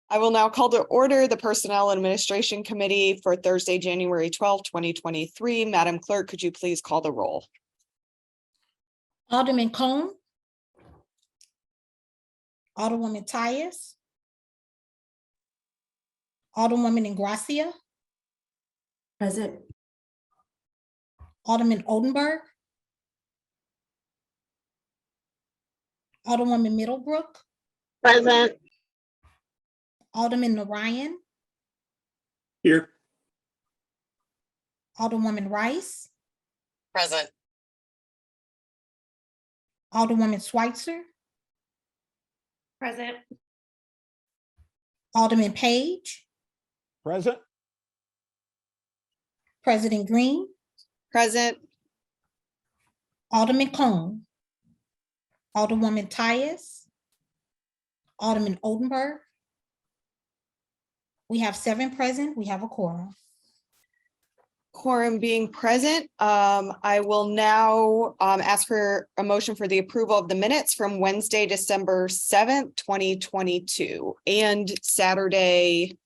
I will now call to order the Personnel and Administration Committee for Thursday, January 12th, 2023. Madam Clerk, could you please call the roll? Alderman Cone. Alderwoman Tyus. Alderwoman Ingracia. Present. Alderman Oldenburg. Alderwoman Middlebrook. Present. Alderman Narayan. Here. Alderwoman Rice. Present. Alderwoman Schweitzer. Present. Alderman Page. Present. President Green. Present. Alderman Cone. Alderwoman Tyus. Alderman Oldenburg. We have 7 present. We have a quorum. Quorum being present, I will now ask for a motion for the approval of the minutes from Wednesday, December 7th, 2022, and Saturday,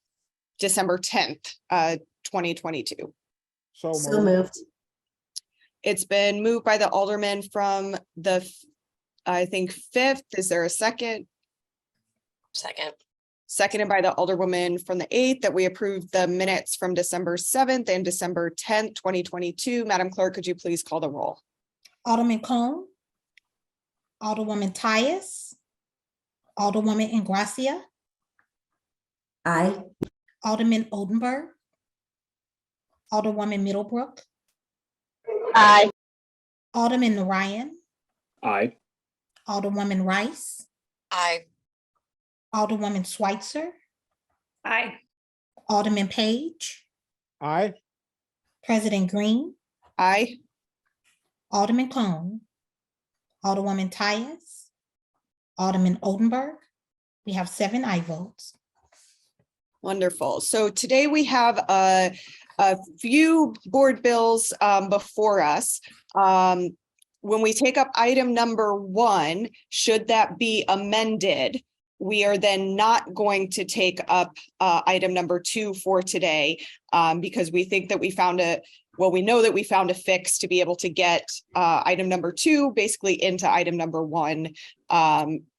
December 10th, 2022. So moved. It's been moved by the Alderman from the, I think, 5th. Is there a second? Second. Seconded by the Alderwoman from the 8th that we approved the minutes from December 7th and December 10th, 2022. Madam Clerk, could you please call the roll? Alderman Cone. Alderwoman Tyus. Alderwoman Ingracia. Aye. Alderman Oldenburg. Alderwoman Middlebrook. Aye. Alderman Narayan. Aye. Alderwoman Rice. Aye. Alderwoman Schweitzer. Aye. Alderman Page. Aye. President Green. Aye. Alderman Cone. Alderwoman Tyus. Alderman Oldenburg. We have 7 aye votes. Wonderful. So today we have a few board bills before us. When we take up item number 1, should that be amended, we are then not going to take up item number 2 for today because we think that we found we know that we found a fix to be able to get item number 2 basically into item number 1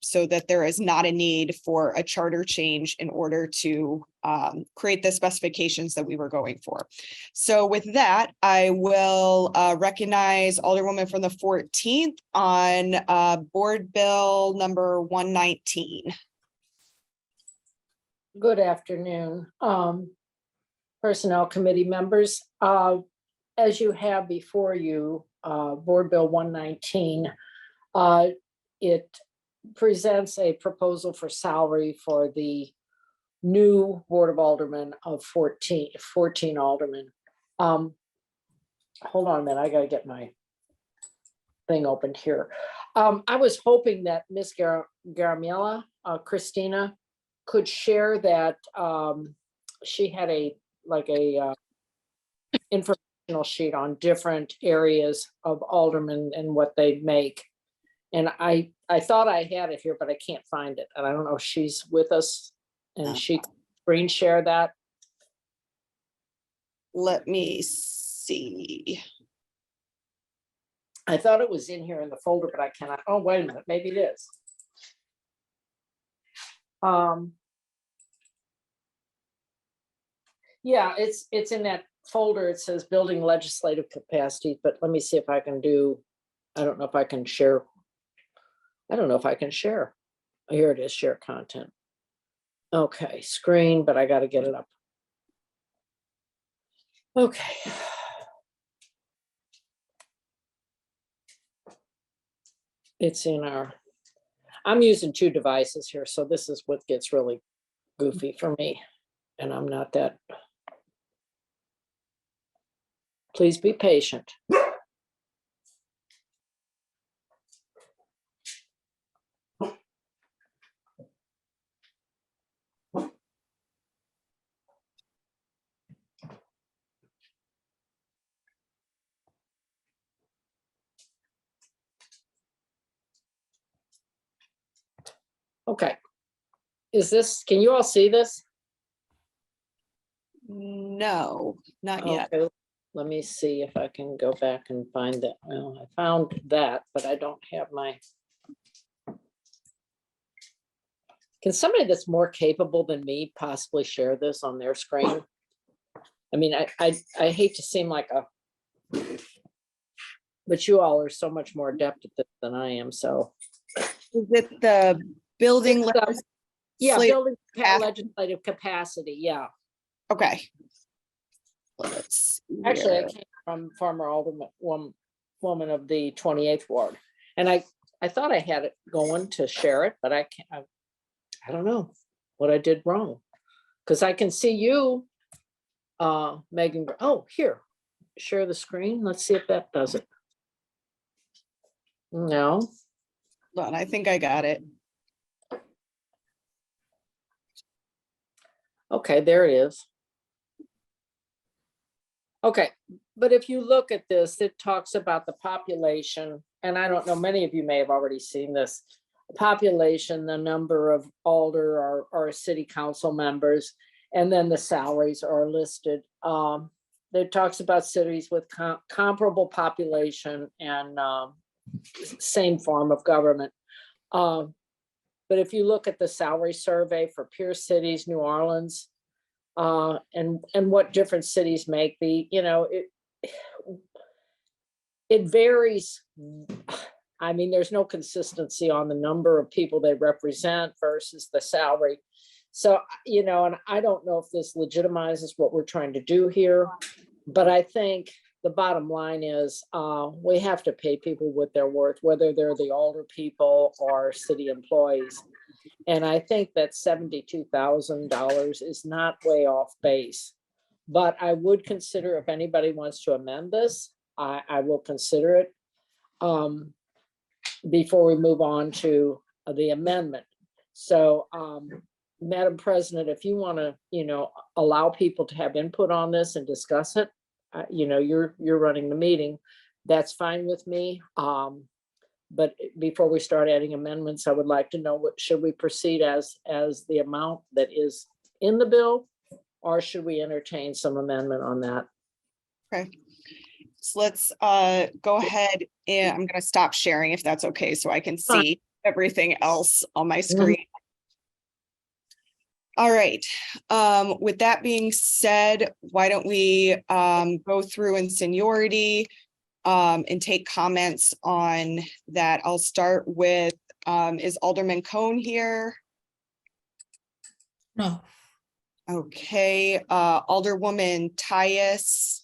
so that there is not a need for a charter change in order to create the specifications that we were going for. So with that, I will recognize Alderwoman from the 14th on Board Bill number 119. Good afternoon, Personnel Committee members. As you have before you, Board Bill 119, it presents a proposal for salary for the new Board of Aldermen of 14 aldermen. Hold on a minute, I gotta get my thing opened here. I was hoping that Ms. Garamella, Christina, could share that she had a informational sheet on different areas of aldermen and what they make. And I thought I had it here, but I can't find it. And I don't know if she's with us and she can screen share that. Let me see. I thought it was in here in the folder, but I cannot. Oh, wait a minute, maybe it is. Yeah, it's in that folder. It says building legislative capacity, but let me see if I can do, I don't know if I can share. I don't know if I can share. Here it is, share content. Okay, screen, but I got to get it up. Okay. It's in our, I'm using 2 devices here, so this is what gets really goofy for me. And I'm not that. Please be patient. Okay. Is this, can you all see this? No, not yet. Okay, let me see if I can go back and find that. Well, I found that, but I don't have my. Can somebody that's more capable than me possibly share this on their screen? I mean, I hate to seem like a, but you all are so much more adept at this than I am, so. Is it the building? It's, Yeah, legislative building capacity? legislative capacity, yeah. Okay. Let's see Actually, I here. came from former woman of the 28th ward. And I thought I had it going to share it, but I can't, I don't know what I did wrong. Because I can see you, Megan. Oh, here, share the screen. Let's see if that does it. No, Hold on, I think I got it. okay, there it is. Okay, but if you look at this, it talks about the population, and I don't know, many of you may have already seen this. Population, the number of alder or city council members, and then the salaries are listed. It talks about cities with comparable population and same form of government. But if you look at the salary survey for peer cities, New Orleans, and what different cities make, it varies. I mean, there's no consistency on the number of people they represent versus the salary. So, and I don't know if this legitimizes what we're trying to do here, but I think the bottom line is we have to pay people what they're worth, whether they're the older people or city employees. And I think that $72,000 is not way off base, but I would consider, if anybody wants to amend this, I will consider it before we move on to the amendment. So, Madam President, if you want to, allow people to have input on this and discuss it, you're running the meeting. That's fine with me. But before we start adding amendments, I would like to know, should we proceed as the amount that is in the bill, or should we entertain some amendment on that? Okay. So let's go ahead, and I'm going to stop sharing if that's okay, so I can see everything else on my screen. All right. With that being said, why don't we go through in seniority and take comments on that. I'll start with, is Alderman Cone here? No. Okay, Alderwoman Tyus,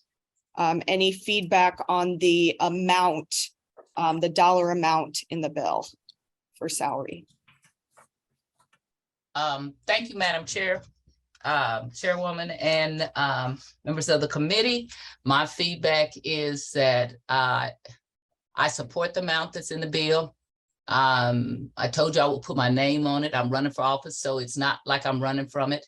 any feedback on the amount, the dollar amount in the bill for salary? Thank you, Madam Chair, Chairwoman, and members of the committee. My feedback is that I support the amount that's in the bill. I told you I will put my name on it. I'm running for office, so it's not like I'm running from it.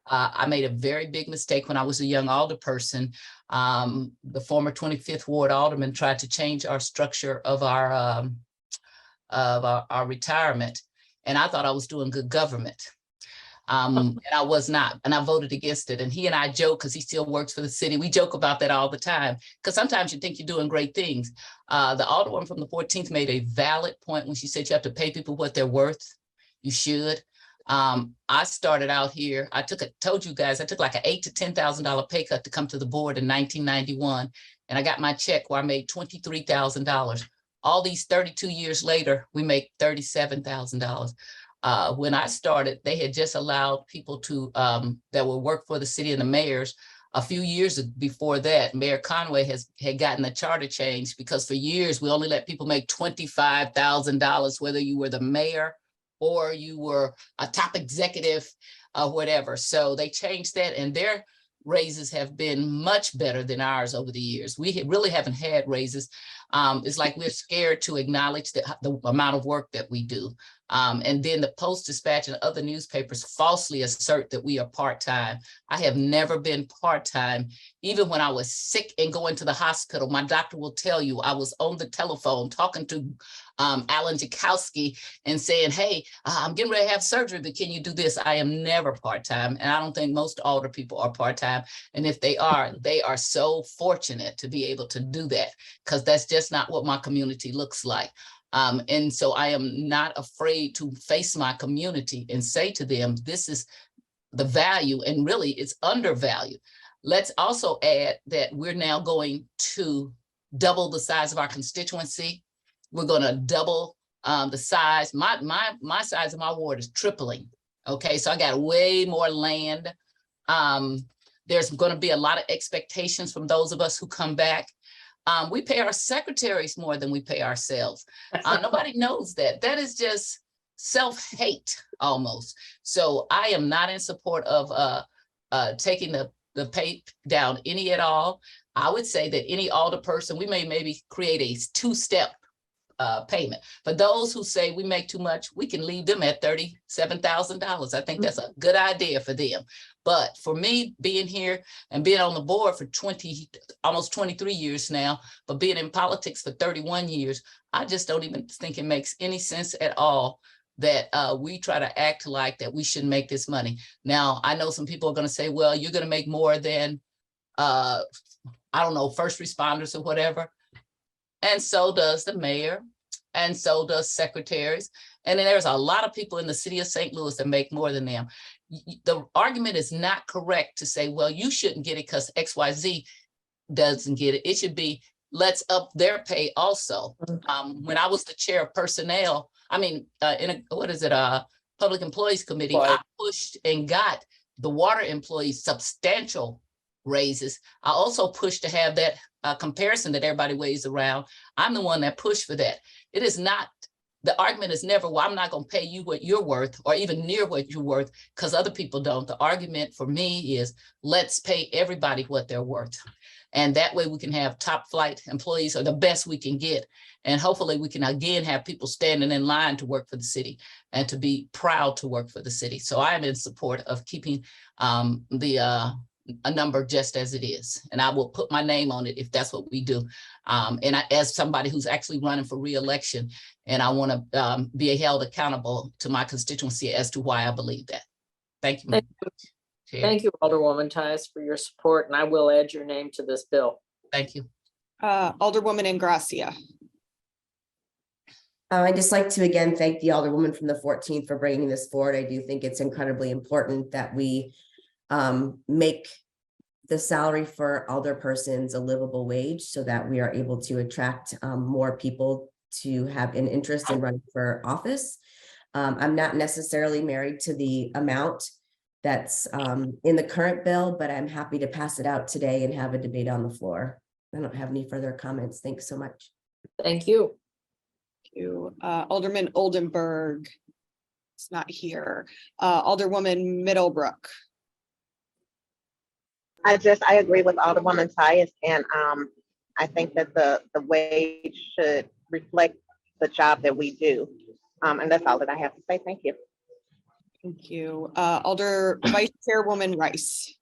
I made a very big mistake when I was a young alderperson. The former 25th Ward Alderman tried to change our structure of our retirement, and I thought I was doing good government. And I was not, and I voted against it. And he and I joke, because he still works for the city. We joke about that all the time, because sometimes you think you're doing great things. The Alderwoman from the 14th made a valid point when she said you have to pay people what they're worth. You should. I started out here. Told you guys, I took like an $8,000 to $10,000 pay cut to come to the board in 1991. And I got my check where I made $23,000. All these 32 years later, we make $37,000. When I started, they had just allowed people to that would work for the city and the mayors. A few years before that, Mayor Conway had gotten the charter changed, because for years we only let people make $25,000, whether you were the mayor or you were a top executive or whatever. So they changed that, and their raises have been much better than ours over the years. We really haven't had raises. It's like we're scared to acknowledge the amount of work that we do. And then the Post-Dispatch and other newspapers falsely assert that we are part-time. I have never been part-time. Even when I was sick and going to the hospital, my doctor will tell you I was on the telephone talking to Alan Jakowski and saying, hey, I'm getting ready to have surgery, but can you do this? I am never part-time. And I don't think most older people are part-time. And if they are so fortunate to be able to do that, because that's just not what my community looks like. And so I am not afraid to face my community and say to them, this is the value, and really it's undervalued. Let's also add that we're now going to double the size of our constituency. We're going to double the size. My size of my ward is tripling. Okay, so I got way more land. There's going to be a lot of expectations from those of us who come back. We pay our secretaries more than we pay ourselves. Nobody knows that. That is just self-hate almost. So I am not in support of taking the pay down any at all. I would say that any alder person, we may maybe create a two-step payment. For those who say we make too much, we can leave them at $37,000. I think that's a good idea for them. But for me, being here and being on the board for almost 23 years now, but being in politics for 31 years, I just don't even think it makes any sense at all that we try to act like that we shouldn't make this money. Now, I know some people are going to say, well, you're going to make more than, I don't know, first responders or whatever. And so does the mayor, and so does secretaries. And then there's a lot of people in the city of St. Louis that make more than them. The argument is not correct to say, well, you shouldn't get it because XYZ doesn't get it. It should be, let's up their pay also. When I was the chair of personnel, Public Employees Committee, I pushed and got the water employees substantial raises. I also pushed to have that comparison that everybody weighs around. I'm the one that pushed for that. It is not, the argument is never, well, I'm not going to pay you what you're worth or even near what you're worth because other people don't. The argument for me is let's pay everybody what they're worth. And that way we can have top flight employees or the best we can get. And hopefully we can again have people standing in line to work for the city and to be proud to work for the city. So I am in support of keeping a number just as it is. And I will put my name on it if that's what we do. As somebody who's actually running for re-election, and I want to be held accountable to my constituency as to why I believe that. Thank you. Thank you, Alderwoman Tyus, for your support, and I will add your name to this bill. Thank you. Alderwoman Ingracia. I'd just like to again thank the Alderwoman from the 14th for bringing this forward. I do think it's incredibly important that we make the salary for alderpersons a livable wage so that we are able to attract more people to have an interest in running for office. I'm not necessarily married to the amount that's in the current bill, but I'm happy to pass it out today and have a debate on the floor. I don't have any further comments. Thanks so much. Thank you. Thank you. Alderman Oldenburg is not here. Alderwoman Middlebrook. I agree with Alderwoman Tyus, and I think that the wage should reflect the job that we do. And that's all that I have to say. Thank you. Thank you. Alder Vice Chairwoman Rice.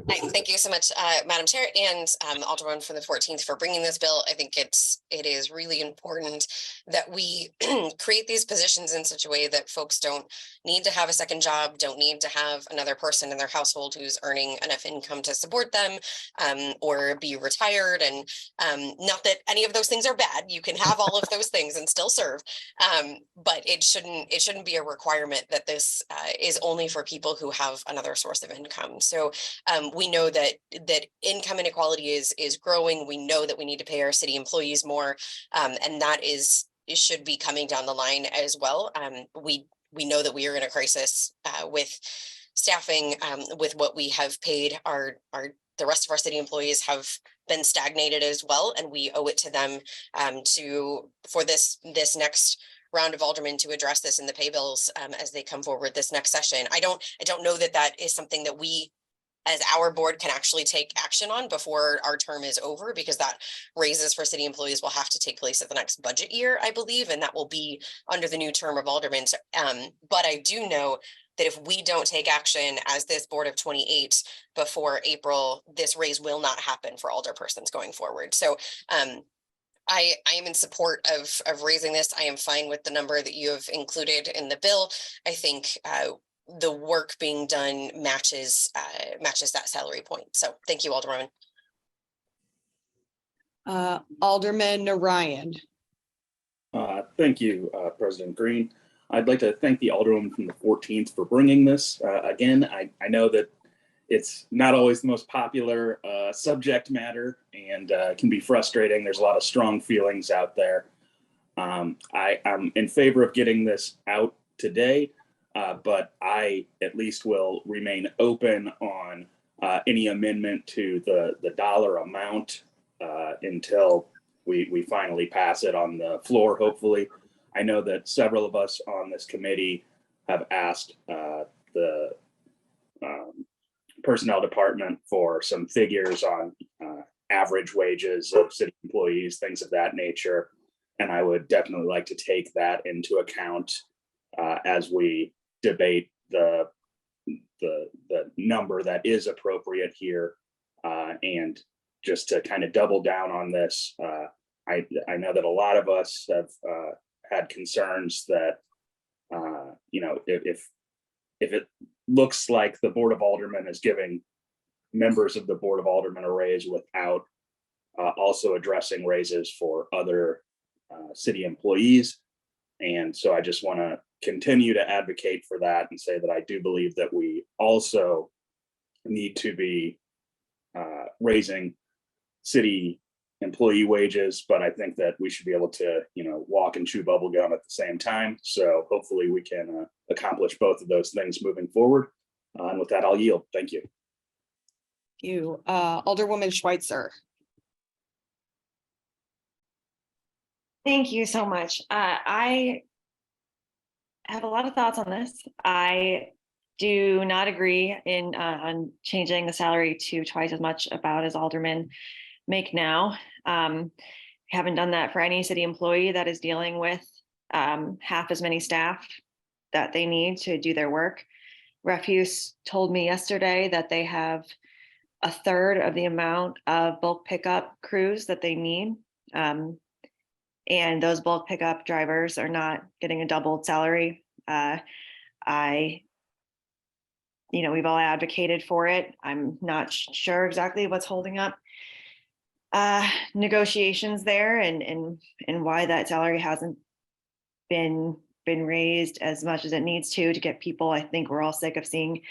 Thank you so much, Madam Chair, and Alderman from the 14th for bringing this bill. I think it is really important that we create these positions in such a way that folks don't need to have a second job, don't need to have another person in their household who's earning enough income to support them, or be retired. And not that any of those things are bad. You can have all of those things and still serve, but it shouldn't be a requirement that this is only for people who have another source of income. So we know that income inequality is growing. We know that we need to pay our city employees more, and that it should be coming down the line as well. We know that we are in a crisis with staffing, with what we have paid the rest of our city employees have been stagnated as well, and we owe it to them for this next round of aldermen to address this in the pay bills as they come forward this next session. I don't know that is something that we as our board can actually take action on before our term is over, because that raises for city employees will have to take place at the next budget year, I believe, and that will be under the new term of aldermen. But I do know that if we don't take action as this board of 28 before April, this raise will not happen for alderpersons going forward. So I am in support of raising this. I am fine with the number that you have included in the bill. I think the work being done matches that salary point. So thank you, Alderwoman. Alderman Ryan. Thank you, President Green. I'd like to thank the Alderwoman from the 14th for bringing this. Again, I know that it's not always the most popular subject matter and can be frustrating. There's a lot of strong feelings out there. I'm in favor of getting this out today, but I at least will remain open on any amendment to the dollar amount until we finally pass it on the floor, hopefully. I know that several of us on this committee have asked the personnel department for some figures on average wages of city employees, things of that nature. And I would definitely like to take that into account as we debate the number that is appropriate here. And just to kind of double down on this, I know that a lot of us have had concerns that, if it looks like the Board of Aldermen is giving members of the Board of Aldermen a raise without also addressing raises for other city employees. And so I just want to continue to advocate for that and say that I do believe that we also need to be raising city employee wages, but I think that we should be able to, walk and chew bubble gum at the same time. So hopefully we can accomplish both of those things moving forward. And with that, I'll yield. Thank you. Alderwoman Schweitzer. Thank you so much. I have a lot of thoughts on this. I do not agree on changing the salary to twice as much about as aldermen make now. Haven't done that for any city employee that is dealing with half as many staff that they need to do their work. Refuse told me yesterday that they have a third of the amount of bulk pickup crews that they need. And those bulk pickup drivers are not getting a doubled salary. We've all advocated for it. I'm not sure exactly what's holding up negotiations there and why that salary hasn't been raised as much as it needs to get people. I think we're all sick of seeing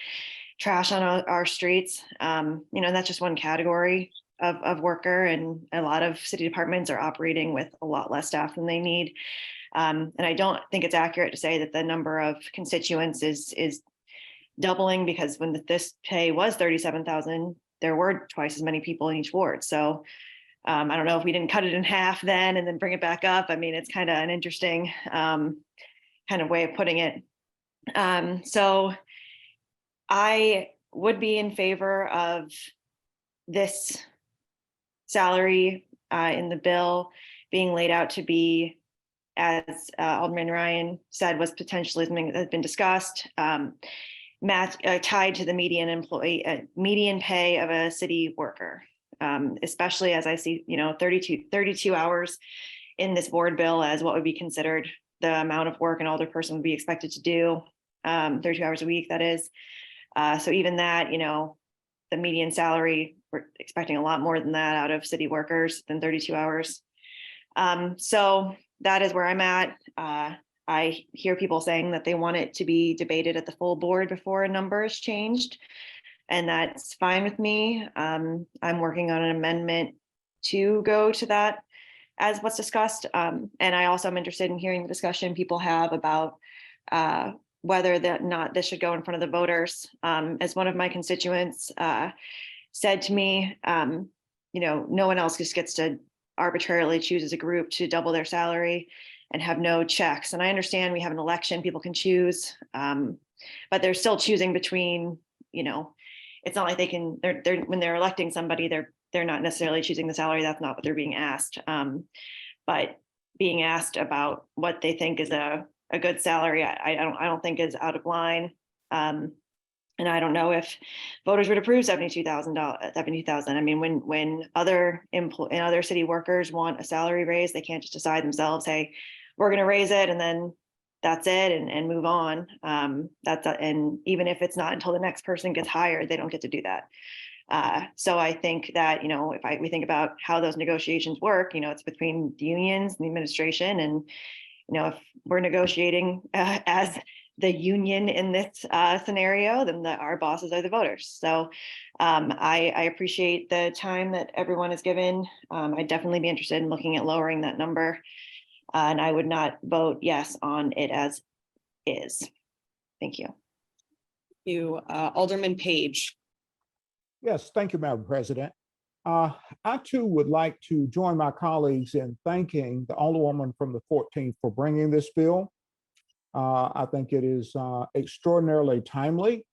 trash on our streets. That's just one category of worker, and a lot of city departments are operating with a lot less staff than they need. And I don't think it's accurate to say that the number of constituents is doubling, because when this pay was 37,000, there were twice as many people in each ward. So I don't know if we didn't cut it in half then and then bring it back up. I mean, it's kind of an interesting kind of way of putting it. So I would be in favor of this salary in the bill being laid out to be, as Alderman Ryan said, was potentially something that has been discussed, tied to the median pay of a city worker, especially as I see, 32 hours in this board bill as what would be considered the amount of work an older person would be expected to do, 32 hours a week, that is. So even that, the median salary, we're expecting a lot more than that out of city workers than 32 hours. So that is where I'm at. I hear people saying that they want it to be debated at the full board before a number is changed, and that's fine with me. I'm working on an amendment to go to that as what's discussed. And I also am interested in hearing the discussion people have about whether that not this should go in front of the voters. As one of my constituents said to me, no one else just gets to arbitrarily choose as a group to double their salary and have no checks. And I understand we have an election, people can choose, but they're still choosing between, it's not like they can, they're when they're electing somebody, they're not necessarily choosing the salary. That's not what they're being asked. But being asked about what they think is a good salary, I don't think is out of line. And I don't know if voters would approve $72,000, 70,000. I mean, when other city workers want a salary raise, they can't just decide themselves, hey, we're going to raise it and then that's it and move on. And even if it's not until the next person gets hired, they don't get to do that. So I think that, if we think about how those negotiations work, it's between the unions and the administration. And, if we're negotiating as the union in this scenario, then our bosses are the voters. So I appreciate the time that everyone has given. I'd definitely be interested in looking at lowering that number. And I would not vote yes on it as is. Thank you. You, Alderman Page. Yes, thank you, Madam President. I too would like to join my colleagues in thanking the Alderwoman from the 14th for bringing this bill. I think it is extraordinarily timely.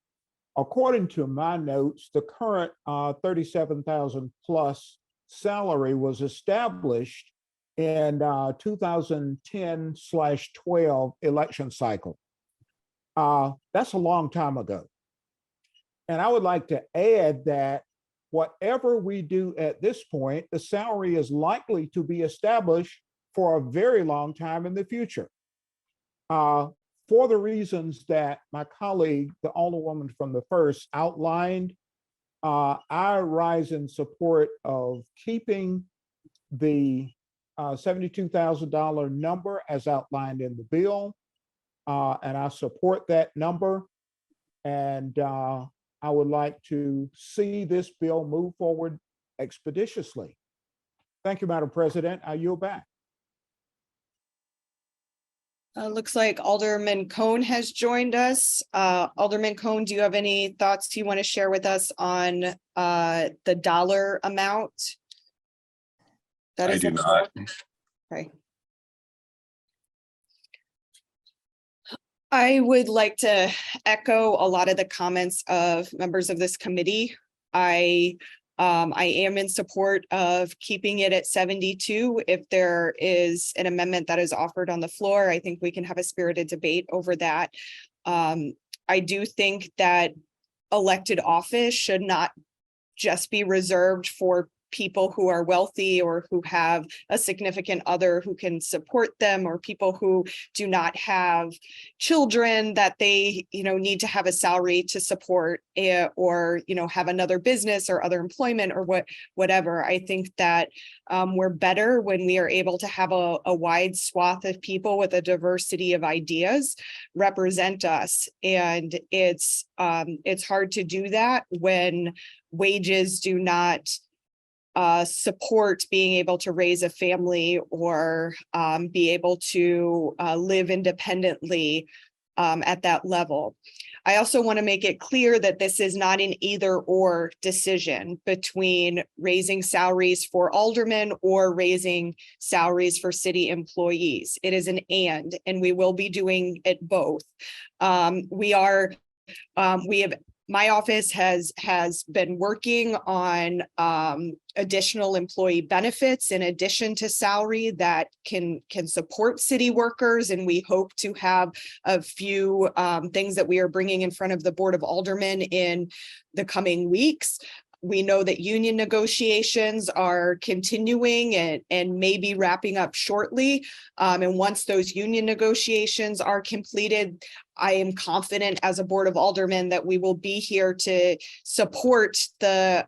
According to my notes, the current 37,000 plus salary was established in 2010/12 election cycle. That's a long time ago. And I would like to add that whatever we do at this point, the salary is likely to be established for a very long time in the future. For the reasons that my colleague, the Alderwoman from the 1st, outlined, I rise in support of keeping the $72,000 number as outlined in the bill. And I support that number. And I would like to see this bill move forward expeditiously. Thank you, Madam President. I yield back. Looks like Alderman Cohn has joined us. Alderman Cohn, do you have any thoughts you want to share with us on the dollar amount? I do not. Okay. I would like to echo a lot of the comments of members of this committee. I am in support of keeping it at 72. If there is an amendment that is offered on the floor, I think we can have a spirited debate over that. I do think that elected office should not just be reserved for people who are wealthy or who have a significant other who can support them, or people who do not have children that they need to have a salary to support, or have another business or other employment or whatever. I think that we're better when we are able to have a wide swath of people with a diversity of ideas represent us, and it's hard to do that when wages do not support being able to raise a family or be able to live independently at that level. I also want to make it clear that this is not an either or decision between raising salaries for aldermen or raising salaries for city employees. It is an and we will be doing it both. My office has been working on additional employee benefits in addition to salary that can support city workers, and we hope to have a few things that we are bringing in front of the Board of Aldermen in the coming weeks. We know that union negotiations are continuing and maybe wrapping up shortly. And once those union negotiations are completed, I am confident as a Board of Aldermen that we will be here to support the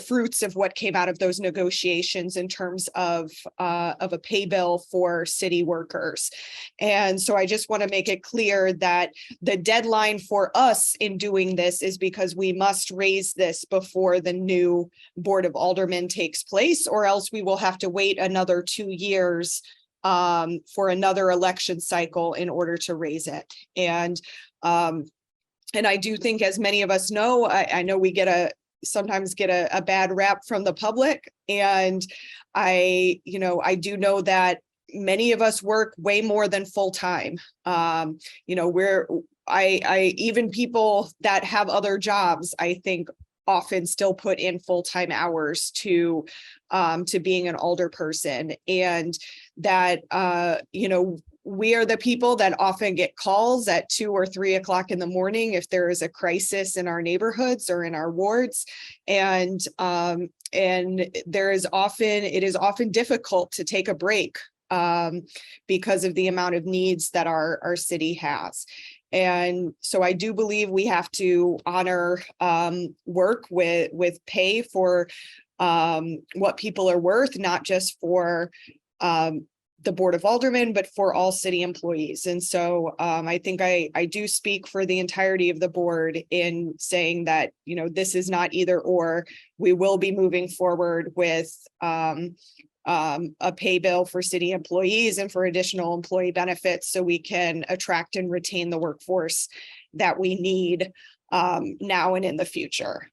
fruits of what came out of those negotiations in terms of a pay bill for city workers. And so I just want to make it clear that the deadline for us in doing this is because we must raise this before the new Board of Aldermen takes place, or else we will have to wait another 2 years for another election cycle in order to raise it. And I do think, as many of us know, I know we sometimes get a bad rap from the public. And I do know that many of us work way more than full time. Even people that have other jobs, I think often still put in full-time hours to being an alder person, and that, you know, we are the people that often get calls at 2 or 3 o'clock in the morning if there is a crisis in our neighborhoods or in our wards. And it is often difficult to take a break because of the amount of needs that our city has. And so I do believe we have to honor work with pay for what people are worth, not just for the Board of Aldermen, but for all city employees. And so I think I do speak for the entirety of the board in saying that, you know, this is not either or. We will be moving forward with a pay bill for city employees and for additional employee benefits so we can attract and retain the workforce that we need now and in the future.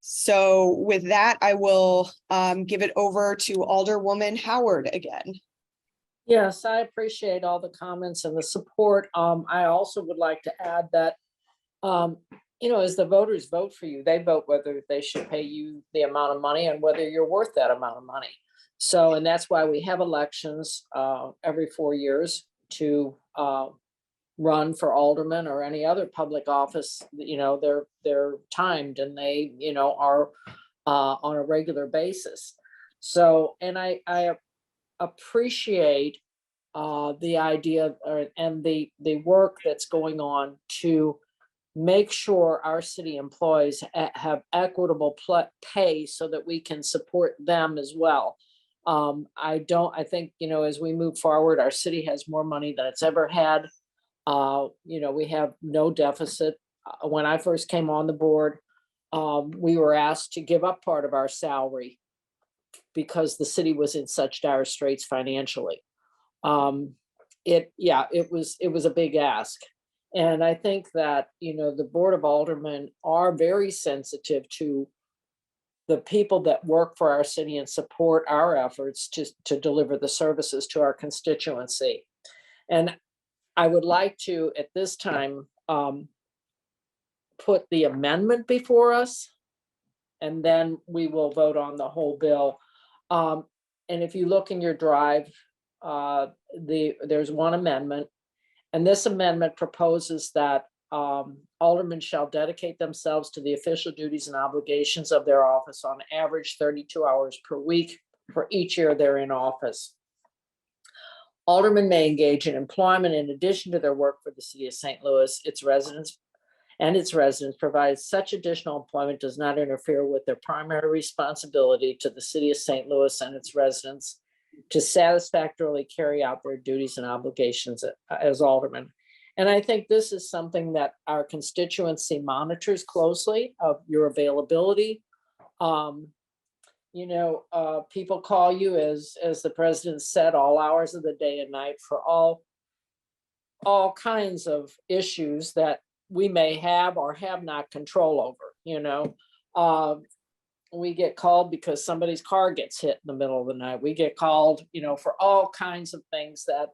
So with that, I will give it over to Alderwoman Howard again. Yes, I appreciate all the comments and the support. I also would like to add that, you know, as the voters vote for you, they vote whether they should pay you the amount of money and whether you're worth that amount of money. So, and that's why we have elections every 4 years to run for alderman or any other public office. You know, they're timed and they, you know, are on a regular basis. So, and I appreciate the idea and the work that's going on to make sure our city employees have equitable pay so that we can support them as well. I think, you know, as we move forward, our city has more money than it's ever had. You know, we have no deficit. When I first came on the board, we were asked to give up part of our salary because the city was in such dire straits financially. It was a big ask. And I think that, you know, the Board of Aldermen are very sensitive to the people that work for our city and support our efforts to deliver the services to our constituency. And I would like to, at this time, put the amendment before us, and then we will vote on the whole bill. And if you look in your drive, there's one amendment, and this amendment proposes that aldermen shall dedicate themselves to the official duties and obligations of their office on average 32 hours per week for each year they're in office. Aldermen may engage in employment in addition to their work for the city of St. Louis, its residents, provided such additional employment does not interfere with their primary responsibility to the city of St. Louis and its residents to satisfactorily carry out their duties and obligations as aldermen. And I think this is something that our constituency monitors closely, of your availability. You know, people call you, as the president said, all hours of the day and night for all kinds of issues that we may have or have not control over. You know, we get called because somebody's car gets hit in the middle of the night. We get called, you know, for all kinds of things that,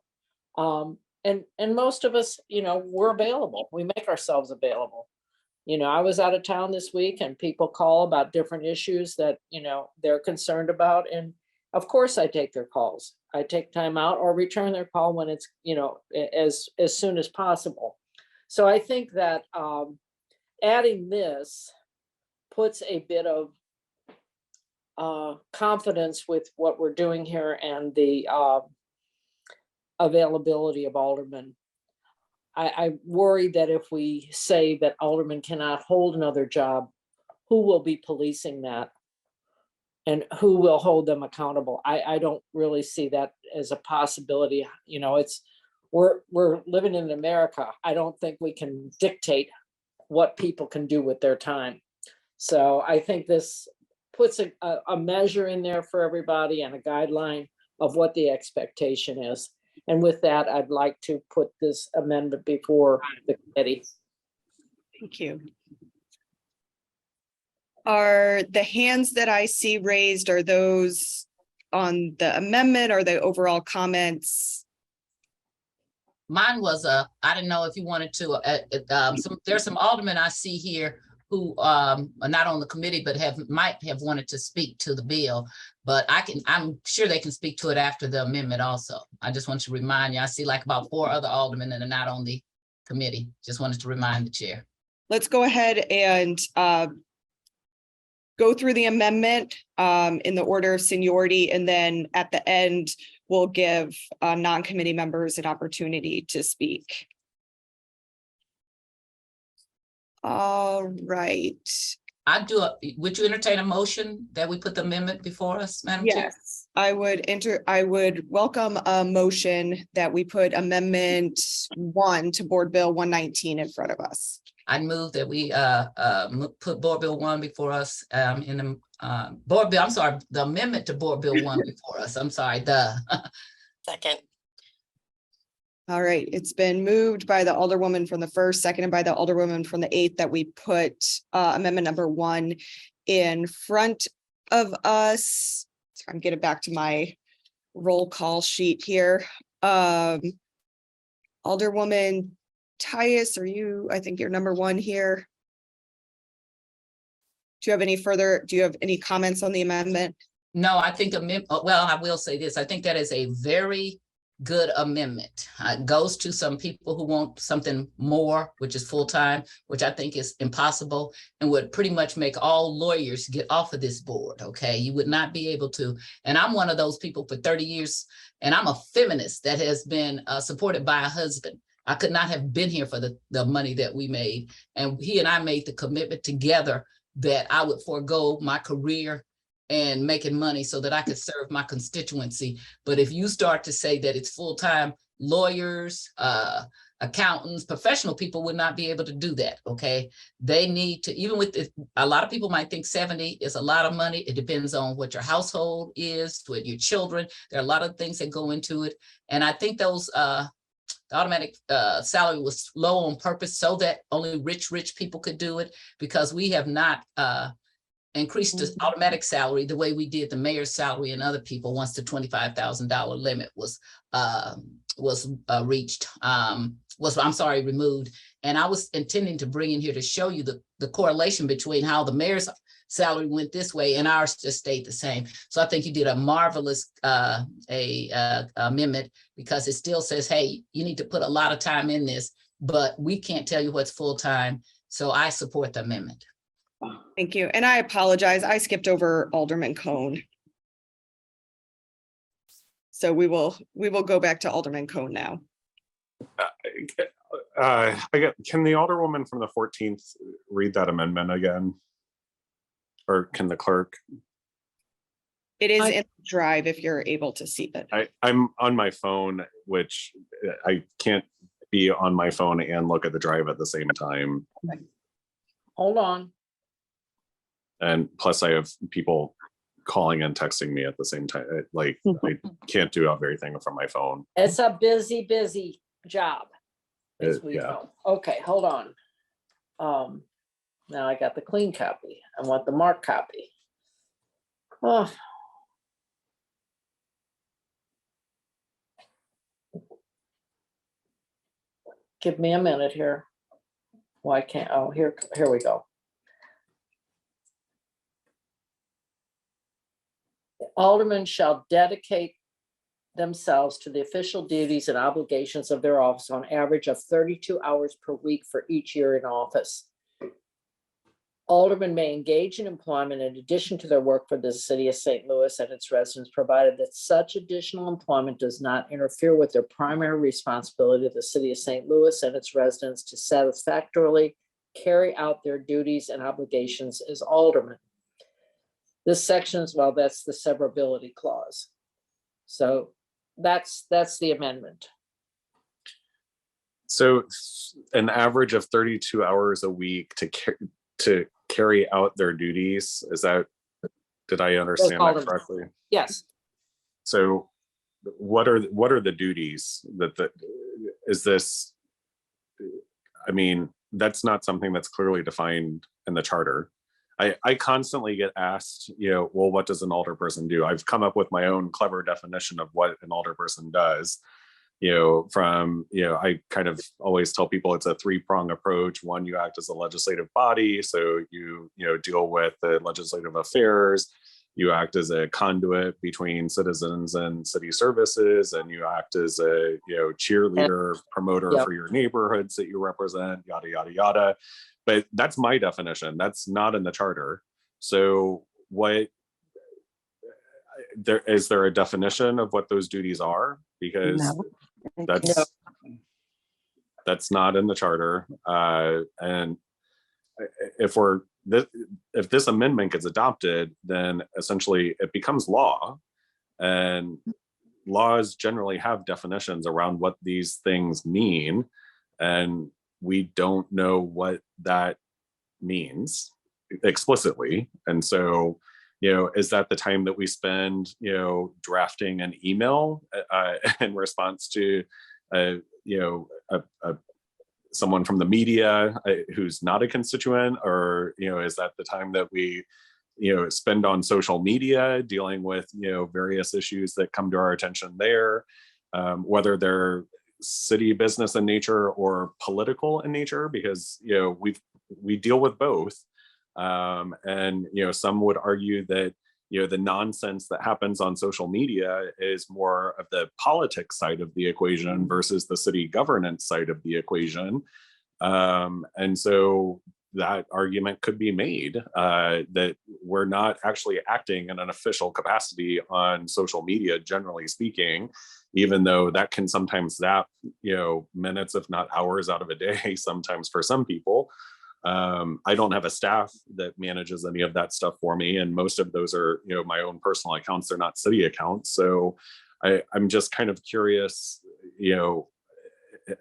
and most of us, you know, we're available. We make ourselves available. You know, I was out of town this week and people call about different issues that, you know, they're concerned about. And of course I take their calls. I take time out or return their call when it's, you know, as soon as possible. So I think that adding this puts a bit of confidence with what we're doing here and the availability of aldermen. I worry that if we say that aldermen cannot hold another job, who will be policing that? And who will hold them accountable? I don't really see that as a possibility. You know, we're living in America. I don't think we can dictate what people can do with their time. So I think this puts a measure in there for everybody and a guideline of what the expectation is. And with that, I'd like to put this amendment before the committee. Thank you. Are the hands that I see raised, are those on the amendment or the overall comments? Mine was I didn't know if you wanted to, there's some aldermen I see here who are not on the committee, but might have wanted to speak to the bill. But I'm sure they can speak to it after the amendment also. I just want to remind you, I see like about 4 other aldermen that are not on the committee. Just wanted to remind the chair. Let's go ahead and go through the amendment in the order of seniority, and then at the end, we'll give non-committee members an opportunity to speak. All right. Would you entertain a motion that we put the amendment before us, Madam Chair? Yes, I would welcome a motion that we put amendment 1 to Board Bill 119 in front of us. I move that we put Board Bill 1 before us in the Board Bill, I'm sorry, the amendment to Board Bill 1 before us. I'm sorry, Second. All right, it's been moved by the Alderwoman from the 1st, seconded by the Alderwoman from the 8th, that we put amendment number 1 in front of us. So I'm getting back to my roll call sheet here. Alderwoman Tyus, I think you're number 1 here. Do you have any comments on the amendment? No, I think well, I will say this. I think that is a very good amendment. It goes to some people who want something more, which is full-time, which I think is impossible and would pretty much make all lawyers get off of this board. Okay, you would not be able to. And I'm one of those people for 30 years, and I'm a feminist that has been supported by a husband. I could not have been here for the money that we made. And he and I made the commitment together that I would forego my career and making money so that I could serve my constituency. But if you start to say that it's full-time, lawyers, accountants, professional people would not be able to do that, okay? They need to, even with this, a lot of people might think 70 is a lot of money. It depends on what your household is, with your children. There are a lot of things that go into it. And I think those, the automatic salary was low on purpose so that only rich people could do it, because we have not increased the automatic salary the way we did the mayor's salary and other people once the $25,000 limit was removed. And I was intending to bring in here to show you the correlation between how the mayor's salary went this way and ours just stayed the same. So I think you did a marvelous amendment, because it still says, hey, you need to put a lot of time in this, but we can't tell you what's full-time. So I support the amendment. Thank you. And I apologize. I skipped over Alderman Cone. So we will go back to Alderman Cone now. Can the Alderwoman from the 14th read that amendment again? Or can the clerk? It is in the drive if you're able to see it. I'm on my phone, which I can't be on my phone and look at the drive at the same time. Okay. Hold on. And plus I have people calling and texting me at the same time. Like I can't do everything from my phone. It's a busy job. As we Yeah. know. Okay, hold on. Now I got the clean copy. I want the marked copy. Oh. Give me a minute here. Why can't, oh, here we go. Aldermen shall dedicate themselves to the official duties and obligations of their office on average of 32 hours per week for each year in office. Aldermen may engage in employment in addition to their work for the city of St. Louis and its residents, provided that such additional employment does not interfere with their primary responsibility of the city of St. Louis and its residents to satisfactorily carry out their duties and obligations as aldermen. This section is, well, that's the severability clause. So that's the amendment. So an average of 32 hours a week to carry out their duties, is that, did I understand that correctly? Yes. So what are the duties is this, I mean, that's not something that's clearly defined in the charter. I constantly get asked, well, what does an alderperson do? I've come up with my own clever definition of what an alderperson does, from, I kind of always tell people it's a three-prong approach. One, you act as a legislative body, so you deal with the legislative affairs. You act as a conduit between citizens and city services, and you act as a cheerleader, promoter Yep. for your neighborhoods that you represent, yada yada yada. But that's my definition. That's not in the charter. So what is there a definition of what those duties are? Because that's not in the charter. And if this amendment gets adopted, then essentially it becomes law, and laws generally have definitions around what these things mean, and we don't know what that means explicitly. And so, is that the time that we spend, drafting an email in response to, someone from the media who's not a constituent, or is that the time that we spend on social media dealing with various issues that come to our attention there, whether they're city business in nature or political in nature, because we deal with both, and some would argue that the nonsense that happens on social media is more of the politics side of the equation versus the city governance side of the equation. And so that argument could be made that we're not actually acting in an official capacity on social media, generally speaking, even though that can sometimes zap, minutes, if not hours out of a day, sometimes for some people. I don't have a staff that manages any of that stuff for me, and most of those are my own personal accounts. They're not city accounts. So I'm just kind of curious,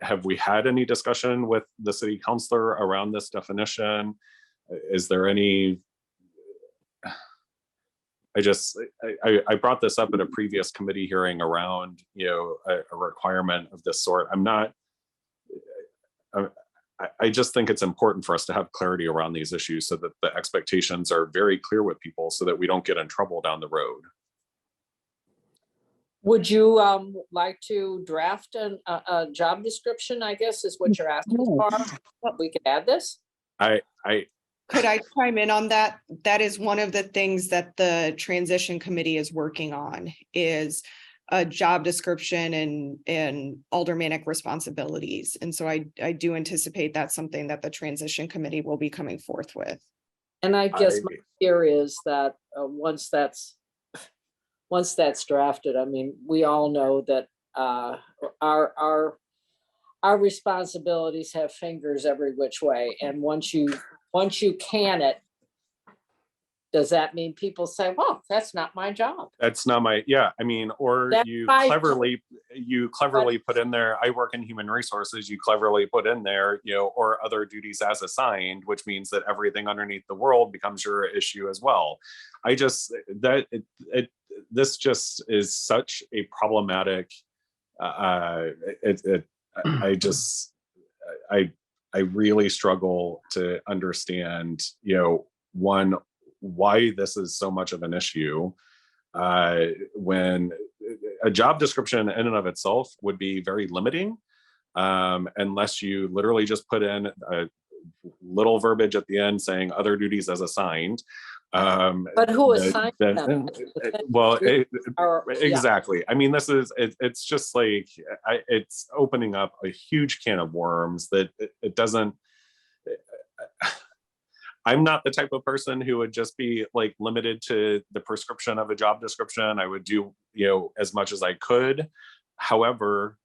have we had any discussion with the city councilor around this definition? Is there any, I brought this up at a previous committee hearing around a requirement of this sort. I just think it's important for us to have clarity around these issues so that the expectations are very clear with people, so that we don't get in trouble down the road. Would you like to draft a job description, I guess is what you're asking for? We could add this? Could I chime in on that? That is one of the things that the transition committee is working on, is a job description and aldermanic responsibilities. And so I do anticipate that's something that the transition committee will be coming forth with. And I guess my fear is that once that's drafted, I mean, we all know that our responsibilities have fingers every which way. And once you can it, does that mean people say, well, that's not my job? That's not my, yeah, I mean, or That's you my cleverly put in there, I work in human resources, you cleverly put in there, or other duties as assigned, which means that everything underneath the world becomes your issue as well. This just is such a problematic, I really struggle to understand, one, why this is so much of an issue, when a job description in and of itself would be very limiting, unless you literally just put in a little verbiage at the end saying other duties as assigned. But who assigned them? Well, Yeah. exactly. I mean, it's just like, it's opening up a huge can of worms that it doesn't, I'm not the type of person who would just be like limited to the prescription of a job description. I would do, as much as I could. However,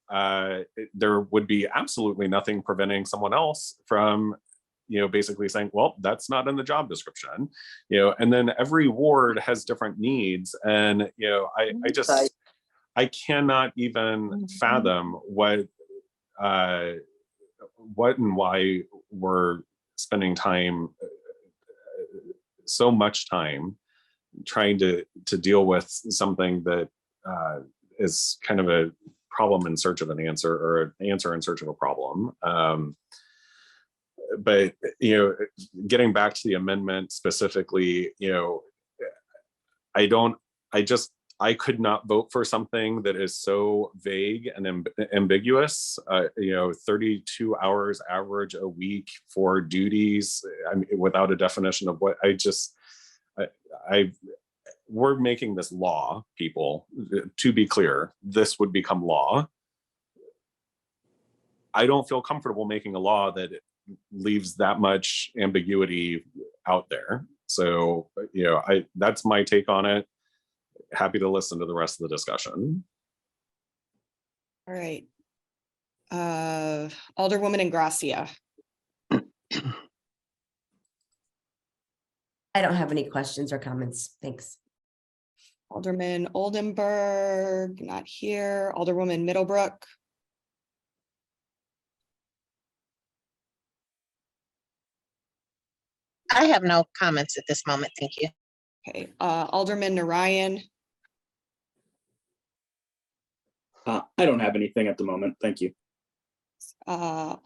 there would be absolutely nothing preventing someone else from, basically saying, well, that's not in the job description, and then every ward has different needs. And, I cannot even fathom what and why we're spending so much time trying to deal with something that is kind of a problem in search of an answer, or an answer in search of a problem. But getting back to the amendment specifically, I could not vote for something that is so vague and ambiguous. 32 hours average a week for duties. I mean, without a definition of what we're making this law, people. To be clear, this would become law. I don't feel comfortable making a law that leaves that much ambiguity out there. So, that's my take on it. Happy to listen to the rest of the discussion. All right. Alderwoman Ingracia. I don't have any questions or comments. Thanks. Alderman Oldenburg, not here. Alderwoman Middlebrook. I have no comments at this moment. Thank you. Okay, Alderman Narayan. I don't have anything at the moment. Thank you. Oh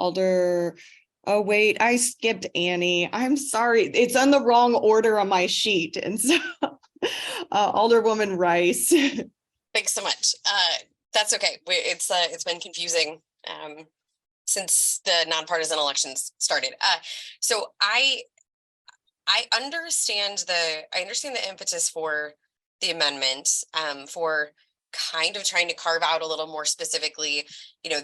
wait, I skipped Annie. I'm sorry. It's on the wrong order on my sheet. And so Alderwoman Rice. Thanks so much. That's okay. It's been confusing since the nonpartisan elections started. So I understand the impetus for the amendment, for kind of trying to carve out a little more specifically, the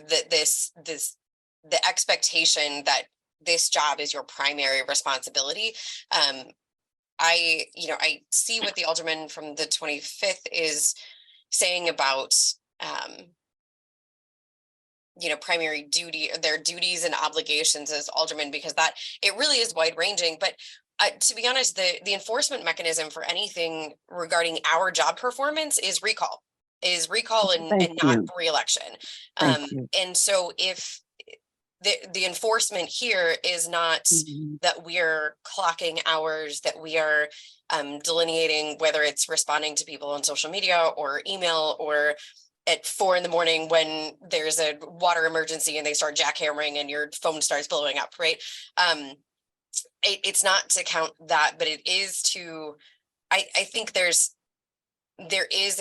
expectation that this job is your primary responsibility. I see what the alderman from the 25th is saying about primary duty, their duties and obligations as aldermen, because that it really is wide ranging. But to be honest, the enforcement mechanism for anything regarding our job performance is recall and not re-election. And so if the enforcement here is not that we're clocking hours, that we are delineating whether it's responding to people on social media or email or at 4 a.m. when there's a water emergency and they start jackhammering and your phone starts blowing up, right? It's not to count that, but it is to, I think there is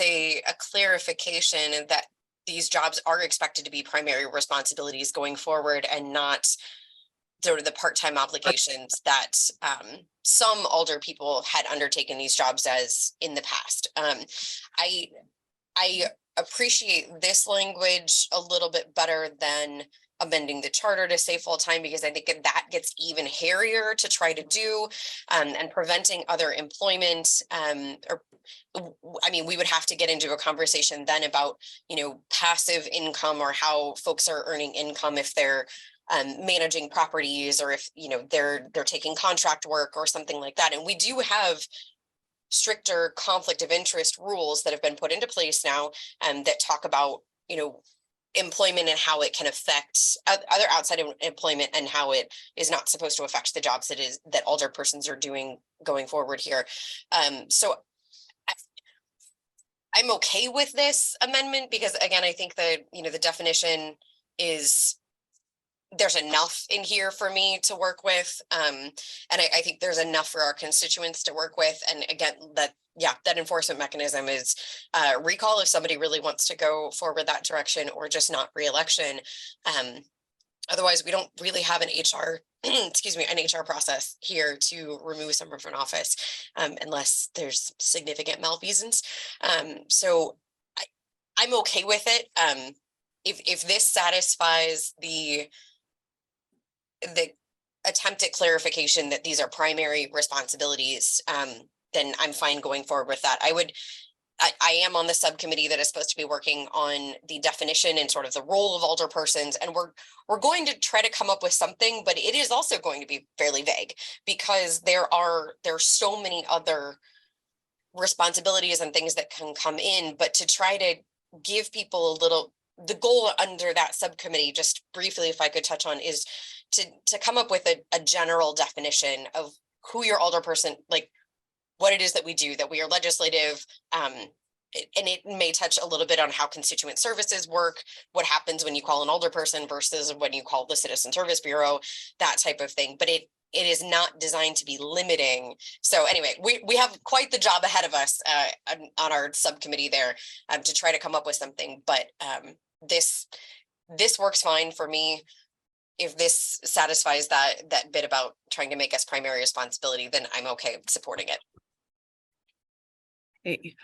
a clarification that these jobs are expected to be primary responsibilities going forward and not sort of the part-time obligations that some older people had undertaken these jobs as in the past. I appreciate this language a little bit better than amending the charter to say full-time, because I think that gets even hairier to try to do, and preventing other employment. We would have to get into a conversation then about, passive income or how folks are earning income if they're managing properties or if, they're taking contract work or something like that. And we do have stricter conflict of interest rules that have been put into place now, that talk about, employment and how it can affect other outside of employment and how it is not supposed to affect the jobs that older persons are doing going forward here. So I'm okay with this amendment because, again, I think that, the definition is, there's enough in here for me to work with. And I think there's enough for our constituents to work with. And again, that enforcement mechanism is recall if somebody really wants to go forward that direction, or just not re-election. Otherwise, we don't really have an HR, an HR process here to remove someone from office, unless there's significant malfeasance. So I'm okay with it. If this satisfies the attempted clarification that these are primary responsibilities, then I'm fine going forward with that. I am on the subcommittee that is supposed to be working on the definition and sort of the role of older persons, and we're going to try to come up with something, but it is also going to be fairly vague because there's so many other responsibilities and things that can come in. But to try to give people the goal under that subcommittee, just briefly, if I could touch on, is to come up with a general definition of who your older person, like what it is that we do, that we are legislative, and it may touch a little bit on how constituent services work, what happens when you call an older person versus when you call the Citizen Service Bureau, that type of thing. But it is not designed to be limiting. So anyway, we have quite the job ahead of us on our subcommittee there to try to come up with something. But this works fine for me. If this satisfies that bit about trying to make us primary responsibility, then I'm okay supporting it. Hey,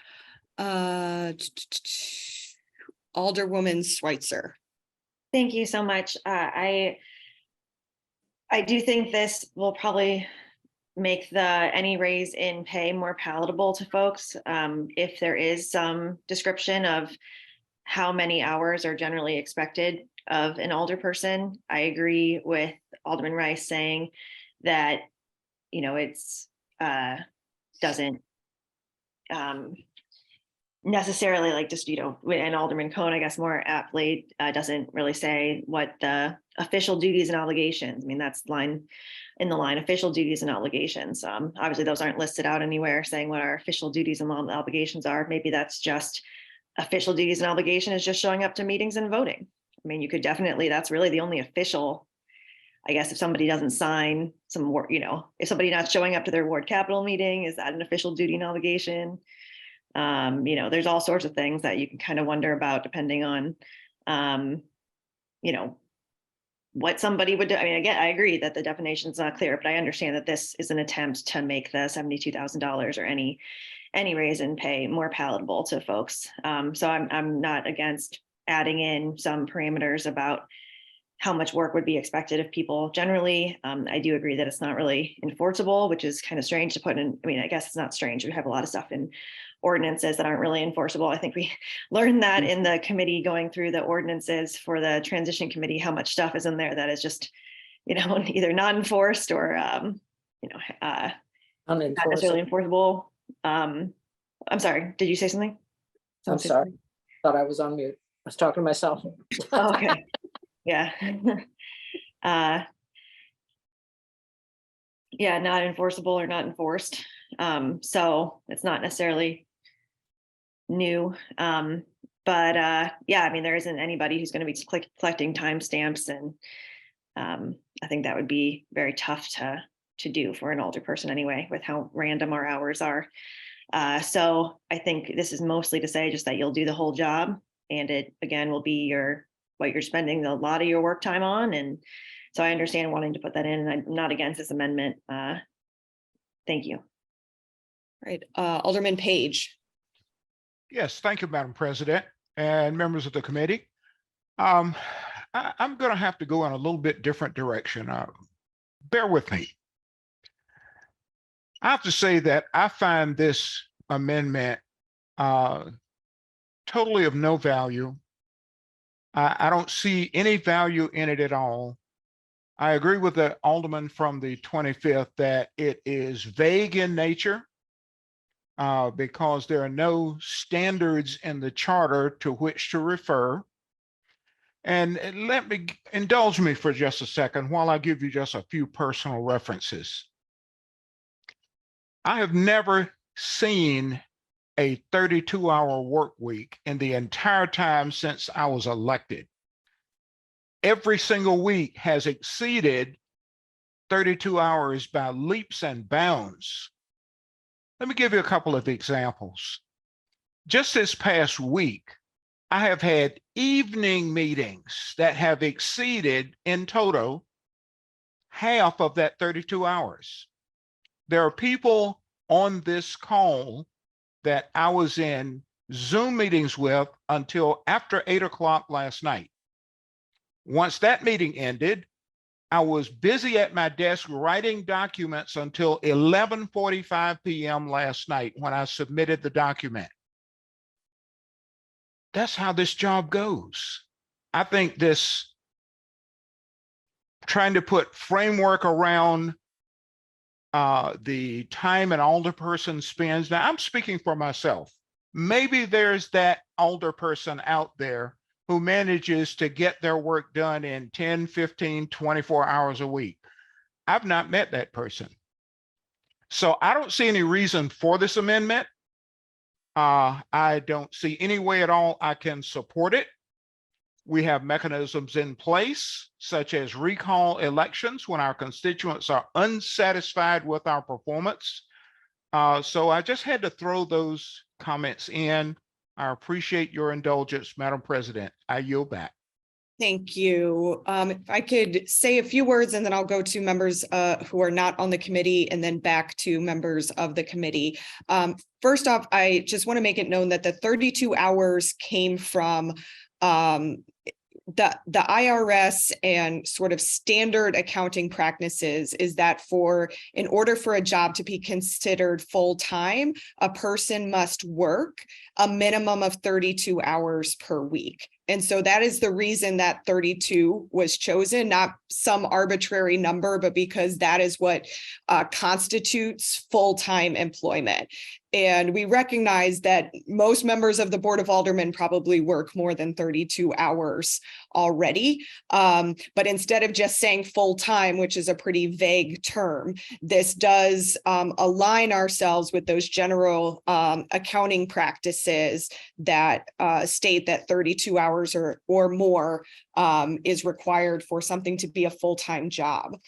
Alderwoman Schweitzer. Thank you so much. I do think this will probably make any raise in pay more palatable to folks. If there is some description of how many hours are generally expected of an alderperson, I agree with Alderman Rice saying that, you know, it's doesn't necessarily like just, you know, and Alderman Cohn, I guess more aptly doesn't really say what the official duties and obligations. I mean, that's in the line, official duties and obligations. Obviously, those aren't listed out anywhere saying what our official duties and obligations are. Maybe that's just official duties and obligation is just showing up to meetings and voting. I mean, you could definitely, that's really the only official, I guess, if somebody doesn't sign some work, you know, if somebody not showing up to their ward capital meeting, is that an official duty and obligation? You know, there's all sorts of things that you can kind of wonder about depending on, you know, what somebody would do. I mean, again, I agree that the definition is not clear, but I understand that this is an attempt to make the $72,000 or any raise in pay more palatable to folks. So I'm not against adding in some parameters about how much work would be expected of people generally. I do agree that it's not really enforceable, which is kind of strange to put in. I mean, I guess it's not strange. We have a lot of stuff in ordinances that aren't really enforceable. I think we learned that in the committee going through the ordinances for the transition committee, how much stuff is in there that is just, you know, either not enforced or, you know, not necessarily enforceable. I'm sorry, did you say something? I'm sorry, thought I was on mute. I was talking to myself. Oh, okay. Yeah. Yeah, not enforceable or not enforced. So it's not necessarily new. But yeah, I mean, there isn't anybody who's going to be collecting timestamps, and I think that would be very tough to do for an older person anyway, with how random our hours are. So I think this is mostly to say just that you'll do the whole job, and it again will be what you're spending a lot of your work time on. And so I understand wanting to put that in, and I'm not against this amendment. Thank you. Right, Alderman Page. Yes, thank you, Madam President and members of the committee. I'm going to have to go in a little bit different direction. Bear with me. I have to say that I find this amendment totally of no value. I don't see any value in it at all. I agree with the alderman from the 25th that it is vague in nature because there are no standards in the charter to which to refer. And indulge me for just a second while I give you just a few personal references. I have never seen a 32-hour work week in the entire time since I was elected. Every single week has exceeded 32 hours by leaps and bounds. Let me give you a couple of examples. Just this past week, I have had evening meetings that have exceeded in total half of that 32 hours. There are people on this call that I was in Zoom meetings with until after 8 o'clock last night. Once that meeting ended, I was busy at my desk writing documents until 11:45 p.m. last night when I submitted the document. That's how this job goes. I think this trying to put framework around the time an alderperson spends. Now, I'm speaking for myself. Maybe there's that alderperson out there who manages to get their work done in 10, 15, 24 hours a week. I've not met that person. So I don't see any reason for this amendment. I don't see any way at all I can support it. We have mechanisms in place, such as recall elections when our constituents are unsatisfied with our performance. So I just had to throw those comments in. I appreciate your indulgence, Madam President. I yield back. Thank you. If I could say a few words and then I'll go to members who are not on the committee and then back to members of the committee. First off, I just want to make it known that the 32 hours came from the IRS and sort of standard accounting practices is that in order for a job to be considered full-time, a person must work a minimum of 32 hours per week. And so that is the reason that 32 was chosen, not some arbitrary number, but because that is what constitutes full-time employment. And we recognize that most members of the Board of Aldermen probably work more than 32 hours already. But instead of just saying full-time, which is a pretty vague term, this does align ourselves with those general accounting practices that state that 32 hours or more is required for something to be a full-time job.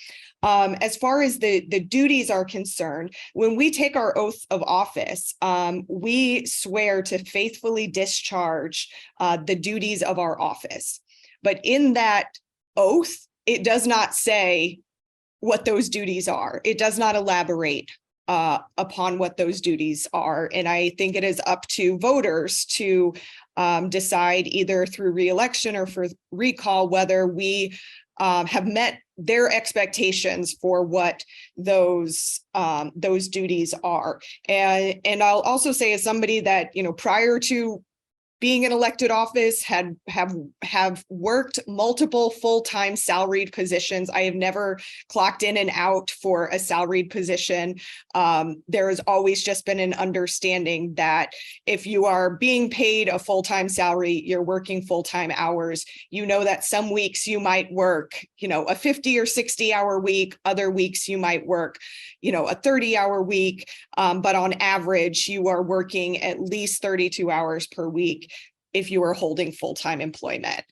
As far as the duties are concerned, when we take our oath of office, we swear to faithfully discharge the duties of our office. But in that oath, it does not say what those duties are. It does not elaborate upon what those duties are. And I think it is up to voters to decide either through re-election or for recall whether we have met their expectations for what those duties are. And I'll also say, as somebody that, prior to being in elected office have worked multiple full-time salaried positions. I have never clocked in and out for a salaried position. There has always just been an understanding that if you are being paid a full-time salary, you're working full-time hours. You know that some weeks you might work, a 50 or 60 hour week. Other weeks you might work, a 30-hour week. But on average, you are working at least 32 hours per week if you are holding full-time employment.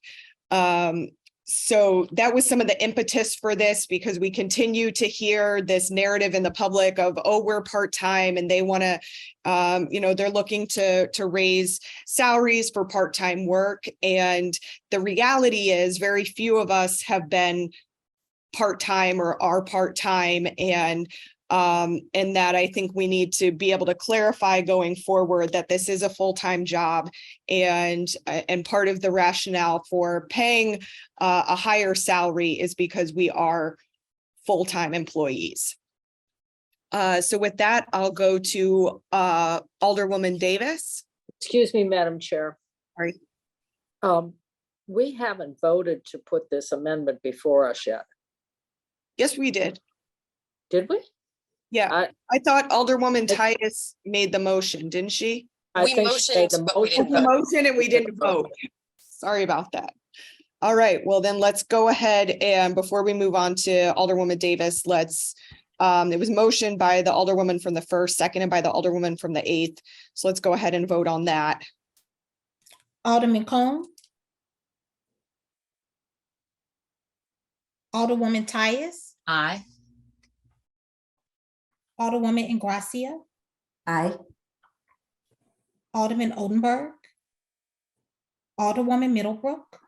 So that was some of the impetus for this, because we continue to hear this narrative in the public of, oh, we're part-time, and they want to, they're looking to raise salaries for part-time work. And the reality is very few of us have been part-time or are part-time, and that I think we need to be able to clarify going forward that this is a full-time job, and part of the rationale for paying a higher salary is because we are full-time employees. So with that, I'll go to Alderwoman Davis. Excuse me, Madam Chair. Sorry. We haven't voted to put this amendment before us yet. Yes, we did. Did we? Yeah, I thought Alderwoman Titus made the motion, didn't she? I think she made the motion. The motion and we didn't vote. Sorry about that. All right, well then let's go ahead, and before we move on to Alderwoman Davis, it was motioned by the Alderwoman from the 1st, seconded by the Alderwoman from the 8th. So let's go ahead and vote on that. Alderman Cone. Alderwoman Tyus. Aye. Alderwoman Ingracia. Aye. Alderman Oldenburg. Alderwoman Middlebrook.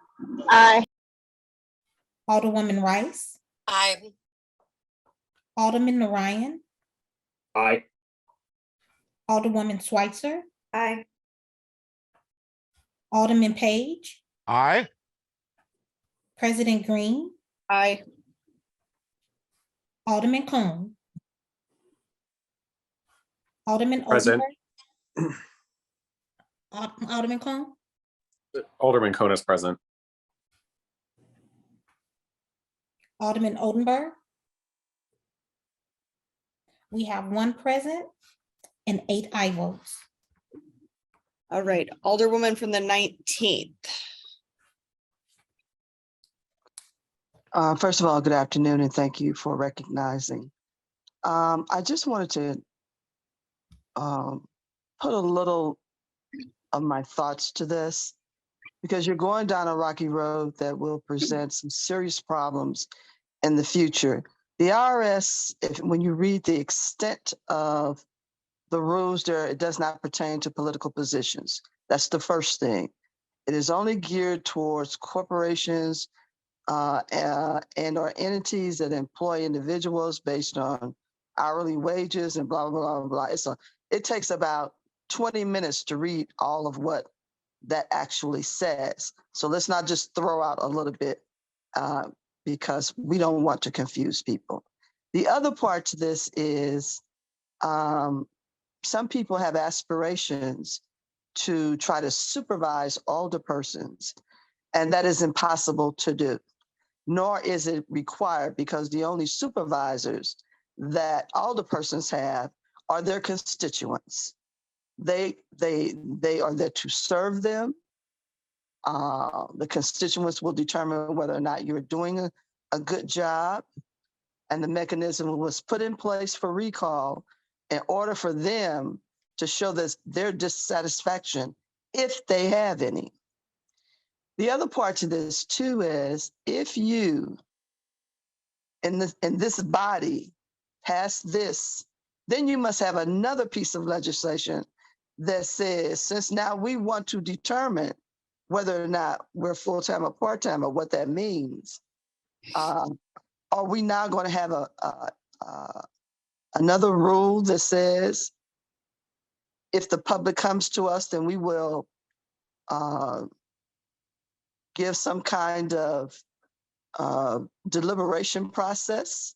Aye. Alderwoman Rice. Aye. Alderman Narayan. Aye. Alderwoman Schweitzer. Aye. Alderman Page. Aye. President Green. Aye. Alderman Cone. Alderman Present. Oldenburg. Alderman Cone. Alderman Cone is present. Alderman Oldenburg. We have 1 present and 8 aye votes. All right, Alderwoman from the 19th. First of all, good afternoon, and thank you for recognizing. I just wanted to put a little of my thoughts to this. because you're going down a rocky road that will present some serious problems in the future. The IRS, when you read the extent of the rules there, it does not pertain to political positions. That's the first thing. It is only geared towards corporations and or entities that employ individuals based on hourly wages and blah, blah, blah, blah. It takes about 20 minutes to read all of what that actually says. So let's not just throw out a little bit because we don't want to confuse people. The other part to this is some people have aspirations to try to supervise alderpersons, and that is impossible to do, nor is it required, because the only supervisors that alderpersons have are their constituents. They are there to serve them. The constituents will determine whether or not you're doing a good job, and the mechanism was put in place for recall in order for them to show their dissatisfaction, if they have any. The other part to this too is, if you in this body pass this, then you must have another piece of legislation that says, since now we want to determine whether or not we're full-time or part-time, or what that means, are we now going to have another rule that says, if the public comes to us, then we will give some kind of deliberation process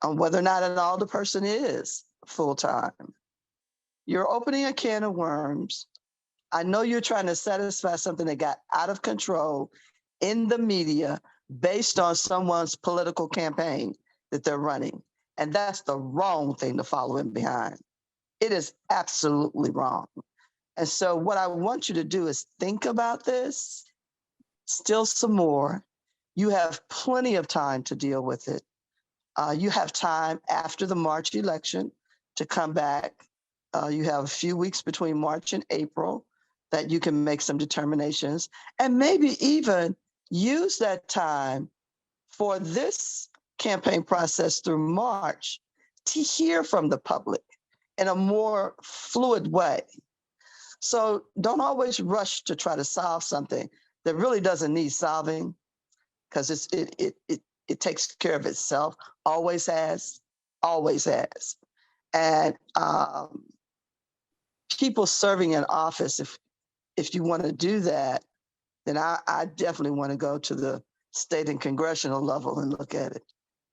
on whether or not an alderperson is full-time? You're opening a can of worms. I know you're trying to satisfy something that got out of control in the media based on someone's political campaign that they're running. And that's the wrong thing to follow in behind. It is absolutely wrong. And so what I want you to do is think about this still some more. You have plenty of time to deal with it. You have time after the March election to come back. You have a few weeks between March and April that you can make some determinations, and maybe even use that time for this campaign process through March to hear from the public in a more fluid way. So don't always rush to try to solve something that really doesn't need solving, because it takes care of itself, always has. And people serving in office, if you want to do that, then I definitely want to go to the state and congressional level and look at it,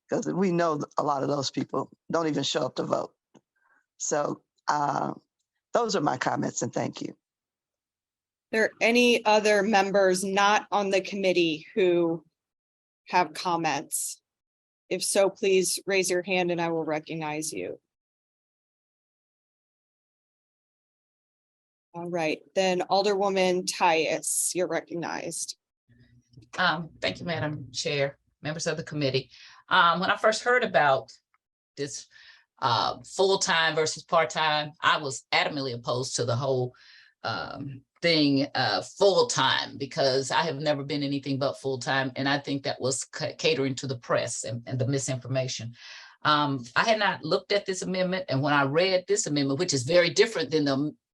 because we know a lot of those people don't even show up to vote. So those are my comments, and thank you. There any other members not on the committee who have comments? If so, please raise your hand and I will recognize you. All right, then Alderwoman Tyus, you're recognized. Thank you, Madam Chair, members of the committee. When I first heard about this full-time versus part-time, I was adamantly opposed to the whole thing full-time, because I have never been anything but full-time, and I think that was catering to the press and the misinformation. I had not looked at this amendment, and when I read this amendment, which is very different than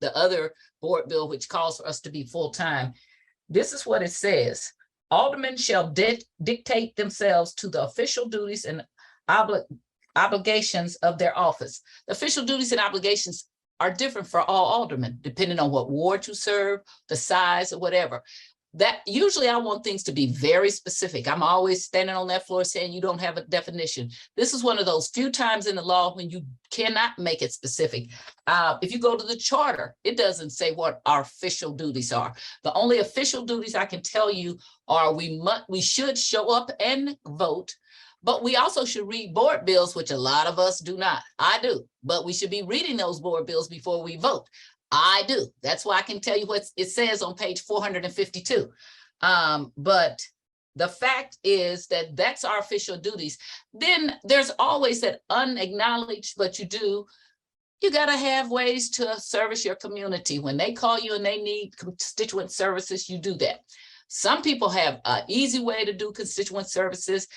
the other board bill, which calls for us to be full-time, this is what it says. Aldermen shall dictate themselves to the official duties and obligations of their office. The official duties and obligations are different for all aldermen, depending on what ward you serve, the size, or whatever. That usually I want things to be very specific. I'm always standing on that floor saying you don't have a definition. This is one of those few times in the law when you cannot make it specific. If you go to the charter, it doesn't say what our official duties are. The only official duties I can tell you are we should show up and vote, but we also should read board bills, which a lot of us do not. I do, but we should be reading those board bills before we vote. I do. That's why I can tell you what it says on page 452. But the fact is that that's our official duties. Then there's always that unacknowledged, but you do you got to have ways to service your community. When they call you and they need constituent services, you do that. Some people have an easy way to do constituent services.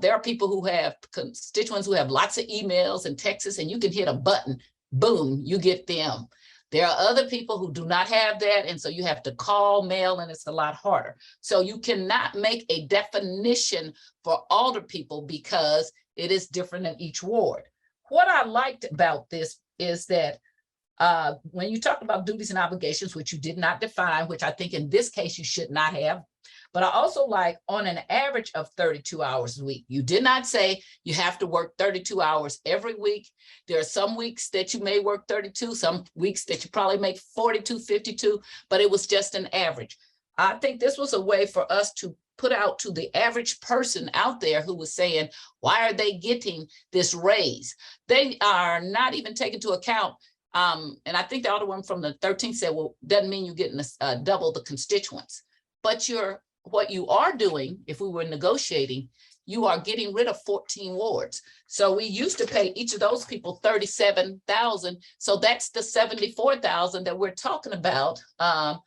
There are people who have constituents who have lots of emails and texts, and you can hit a button, boom, you get them. There are other people who do not have that, and so you have to call, mail, and it's a lot harder. So you cannot make a definition for alder people because it is different in each ward. What I liked about this is that when you talk about duties and obligations, which you did not define, which I think in this case you should not have, but I also like on an average of 32 hours a week. You did not say you have to work 32 hours every week. There are some weeks that you may work 32, some weeks that you probably make 42, 52, but it was just an average. I think this was a way for us to put out to the average person out there who was saying, why are they getting this raise? They are not even taking into account, and I think the Alderwoman from the 13th said, well, doesn't mean you're getting double the constituents, but what you are doing, if we were negotiating, you are getting rid of 14 wards. So we used to pay each of those people $37,000. So that's the $74,000 that we're talking about, or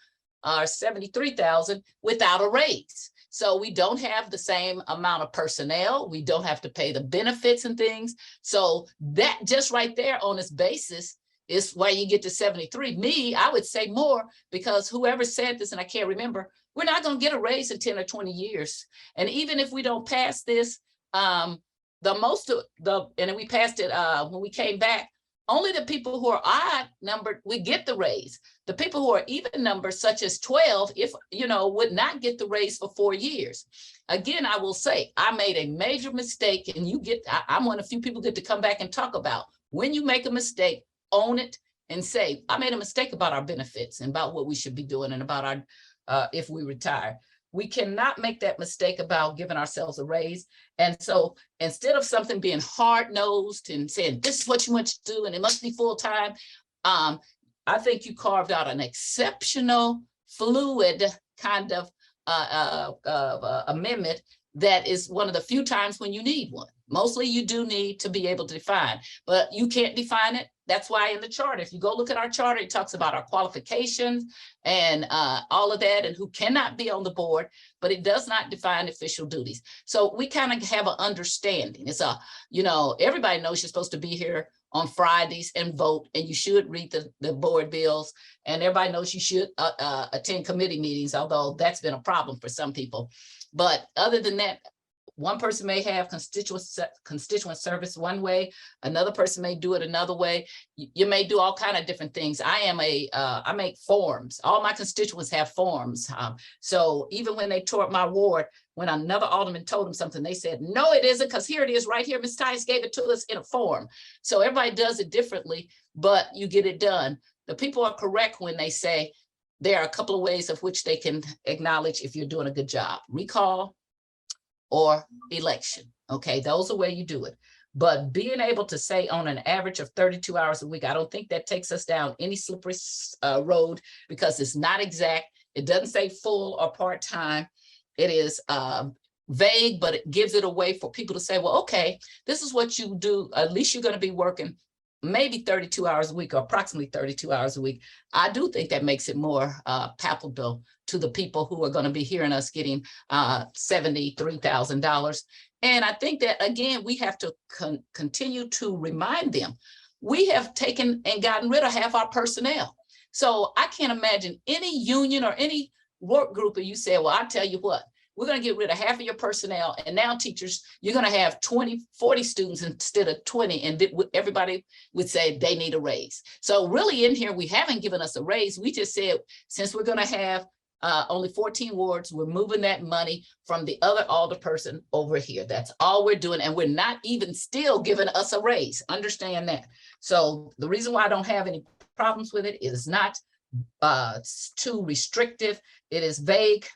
$73,000 without a raise. So we don't have the same amount of personnel. We don't have to pay the benefits and things. So that just right there on its basis is why you get to 73. Me, I would say more, because whoever said this, and I can't remember, we're not going to get a raise in 10 or 20 years. And even if we don't pass this, and we passed it when we came back, only the people who are odd numbered, we get the raise. The people who are even numbers, such as 12, would not get the raise for 4 years. Again, I will say, I made a major mistake, and I'm one of the few people get to come back and talk about when you make a mistake, own it and say, I made a mistake about our benefits and about what we should be doing and about our, if we retire. We cannot make that mistake about giving ourselves a raise. And so instead of something being hard-nosed and saying, this is what you want to do and it must be full-time, I think you carved out an exceptional, fluid kind of amendment that is one of the few times when you need one. Mostly you do need to be able to define, but you can't define it. That's why in the charter, if you go look at our charter, it talks about our qualifications and all of that and who cannot be on the board, but it does not define official duties. So we kind of have an understanding. It's everybody knows you're supposed to be here on Fridays and vote, and you should read the board bills, and everybody knows you should attend committee meetings, although that's been a problem for some people. But other than that, one person may have constituent service one way, another person may do it another way. You may do all kinds of different things. I make forms. All my constituents have forms. So even when they tore up my ward, when another alderman told them something, they said, no, it isn't, because here it is right here. Ms. Tice gave it to us in a form. So everybody does it differently, but you get it done. The people are correct when they say there are a couple of ways of which they can acknowledge if you're doing a good job. Recall or election. Okay, those are where you do it. But being able to say on an average of 32 hours a week, I don't think that takes us down any slippery road, because it's not exact. It doesn't say full or part-time. It is vague, but it gives it a way for people to say, well, okay, this is what you do. At least you're going to be working maybe 32 hours a week or approximately 32 hours a week. I do think that makes it more palpable to the people who are going to be hearing us getting $73,000. And I think that, again, we have to continue to remind them. We have taken and gotten rid of half our personnel. So I can't imagine any union or any work group where you say, well, I'll tell you what, we're going to get rid of half of your personnel. And now teachers, you're going to have 20, 40 students instead of 20. And everybody would say they need a raise. So really in here, we haven't given us a raise. We just said, since we're going to have only 14 wards, we're moving that money from the other alderperson over here. That's all we're doing. And we're not even still giving us a raise. Understand that. So the reason why I don't have any problems with it is not too restrictive. It is vague,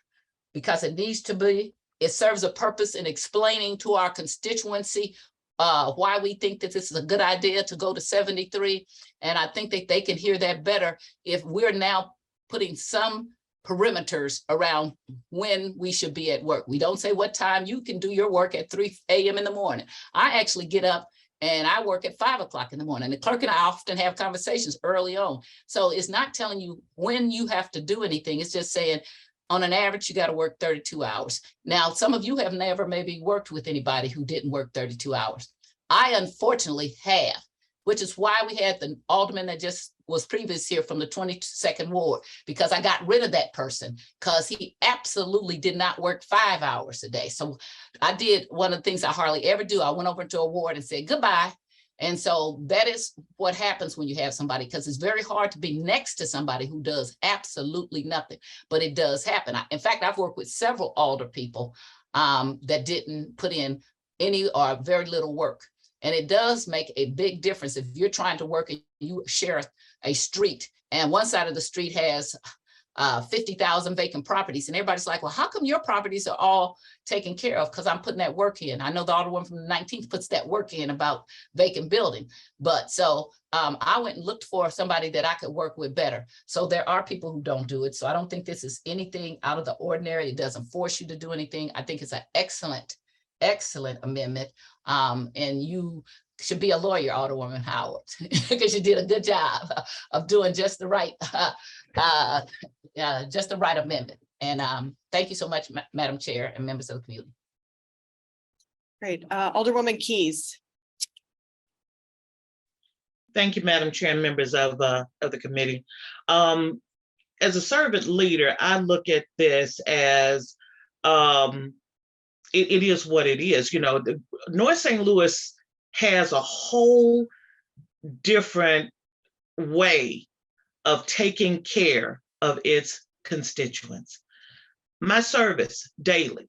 because it needs to be. It serves a purpose in explaining to our constituency why we think that this is a good idea to go to 73. And I think that they can hear that better if we're now putting some perimeters around when we should be at work. We don't say what time you can do your work at 3 a.m. in the morning. I actually get up and I work at 5 o'clock in the morning. The clerk and I often have conversations early on. So it's not telling you when you have to do anything. It's just saying, on an average, you got to work 32 hours. Now, some of you have never maybe worked with anybody who didn't work 32 hours. I unfortunately have, which is why we had the alderman that just was previous here from the 22nd Ward, because I got rid of that person because he absolutely did not work 5 hours a day. So I did one of the things I hardly ever do. I went over to a ward and said goodbye. And so that is what happens when you have somebody, because it's very hard to be next to somebody who does absolutely nothing, but it does happen. In fact, I've worked with several alder people that didn't put in any or very little work. And it does make a big difference if you're trying to work and you share a street and one side of the street has 50,000 vacant properties. And everybody's like, well, how come your properties are all taken care of? Because I'm putting that work in. I know the Alderwoman from the 19th puts that work in about vacant building. But so I went and looked for somebody that I could work with better. So there are people who don't do it. So I don't think this is anything out of the ordinary. It doesn't force you to do anything. I think it's an excellent amendment. And you should be a lawyer, Alderwoman Howard, because you did a good job of doing just the right amendment. And thank you so much, Madam Chair and members of the community. Great. Alderwoman Keys. Thank you, Madam Chair and members of the committee. As a servant leader, I look at this as it is what it is. You know, North St. Louis has a whole different way of taking care of its constituents. My service daily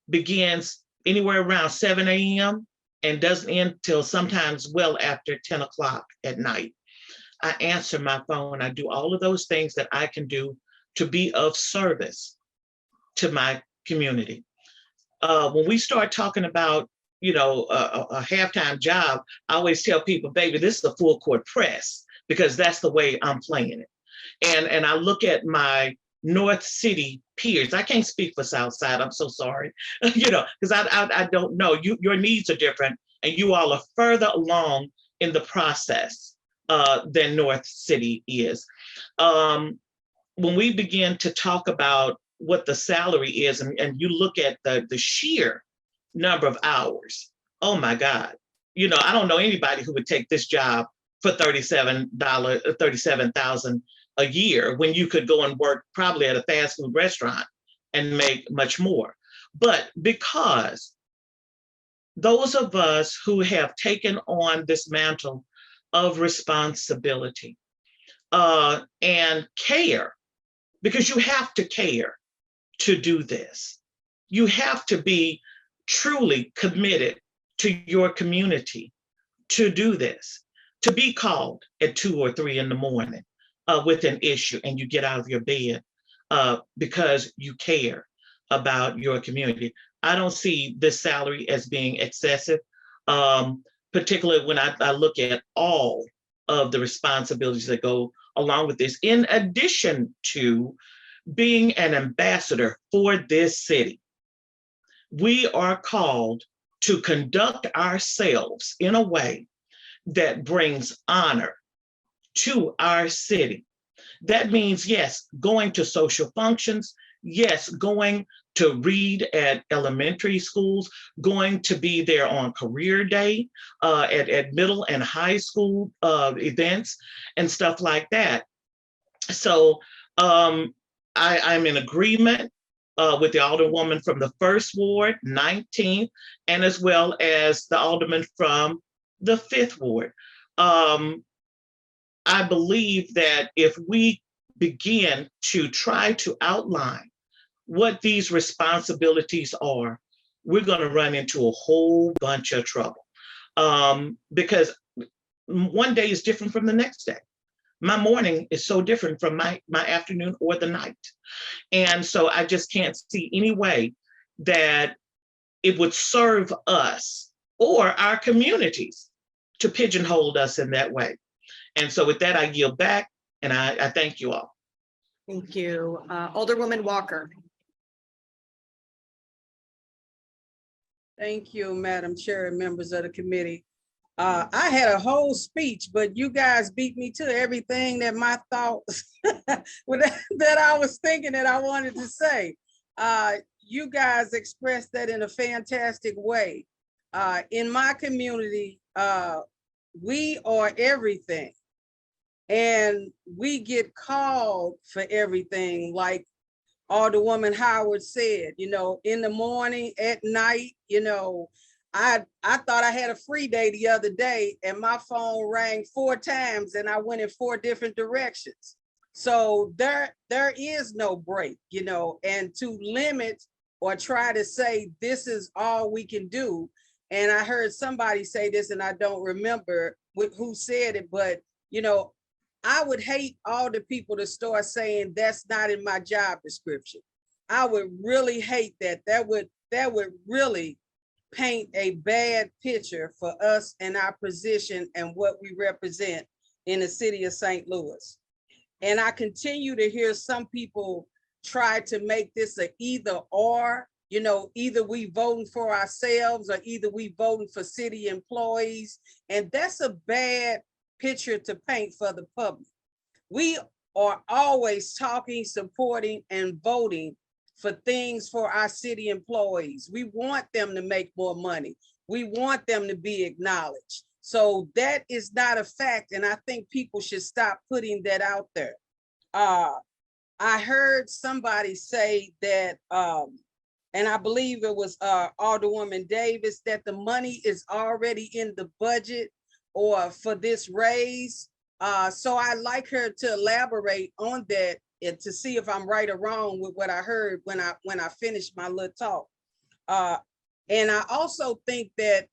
begins anywhere around 7 a.m. and doesn't end till sometimes well after 10 o'clock at night. I answer my phone. I do all of those things that I can do to be of service to my community. When we start talking about, you know, a halftime job, I always tell people, baby, this is a full court press, because that's the way I'm playing it. And I look at my North City peers. I can't speak for Southside. I'm so sorry, you know, because I don't know. Your needs are different, and you all are further along in the process than North City is. When we begin to talk about what the salary is, and you look at the sheer number of hours, oh my God, you know, I don't know anybody who would take this job for $37,000 a year when you could go and work probably at a fast food restaurant and make much more. But because those of us who have taken on this mantle of responsibility and care, because you have to care to do this. You have to be truly committed to your community to do this, to be called at 2 or 3 in the morning with an issue, and you get out of your bed because you care about your community. I don't see this salary as being excessive, particularly when I look at all of the responsibilities that go along with this, in addition to being an ambassador for this city. We are called to conduct ourselves in a way that brings honor to our city. That means, yes, going to social functions, yes, going to read at elementary schools, going to be there on career day, at middle and high school events and stuff like that. So I'm in agreement with the Alderwoman from the 1st Ward, 19th, and as well as the Alderman from the 5th Ward. I believe that if we begin to try to outline what these responsibilities are, we're going to run into a whole bunch of trouble, because one day is different from the next day. My morning is so different from my afternoon or the night. And so I just can't see any way that it would serve us or our communities to pigeonhole us in that way. And so with that, I yield back, and I thank you all. Thank you. Alderwoman Walker. Thank you, Madam Chair and members of the committee. I had a whole speech, but you guys beat me to everything that my thoughts that I was thinking that I wanted to say. You guys expressed that in a fantastic way. In my community, we are everything. And we get called for everything, like Alderwoman Howard said, you know, in the morning, at night, you know. I thought I had a free day the other day and my phone rang 4 times and I went in 4 different directions. So there is no break, you know, and to limit or try to say this is all we can do. And I heard somebody say this and I don't remember who said it, but you know, I would hate all the people to start saying that's not in my job description. I would really hate that. That would really paint a bad picture for us and our position and what we represent in the city of St. Louis. And I continue to hear some people try to make this an either or, you know, either we voting for ourselves or either we voting for city employees. And that's a bad picture to paint for the public. We are always talking, supporting, and voting for things for our city employees. We want them to make more money. We want them to be acknowledged. So that is not a fact. And I think people should stop putting that out there. I heard somebody say that, and I believe it was Alderwoman Davis, that the money is already in the budget or for this raise. So I'd like her to elaborate on that and to see if I'm right or wrong with what I heard when I finished my little talk. And I also think that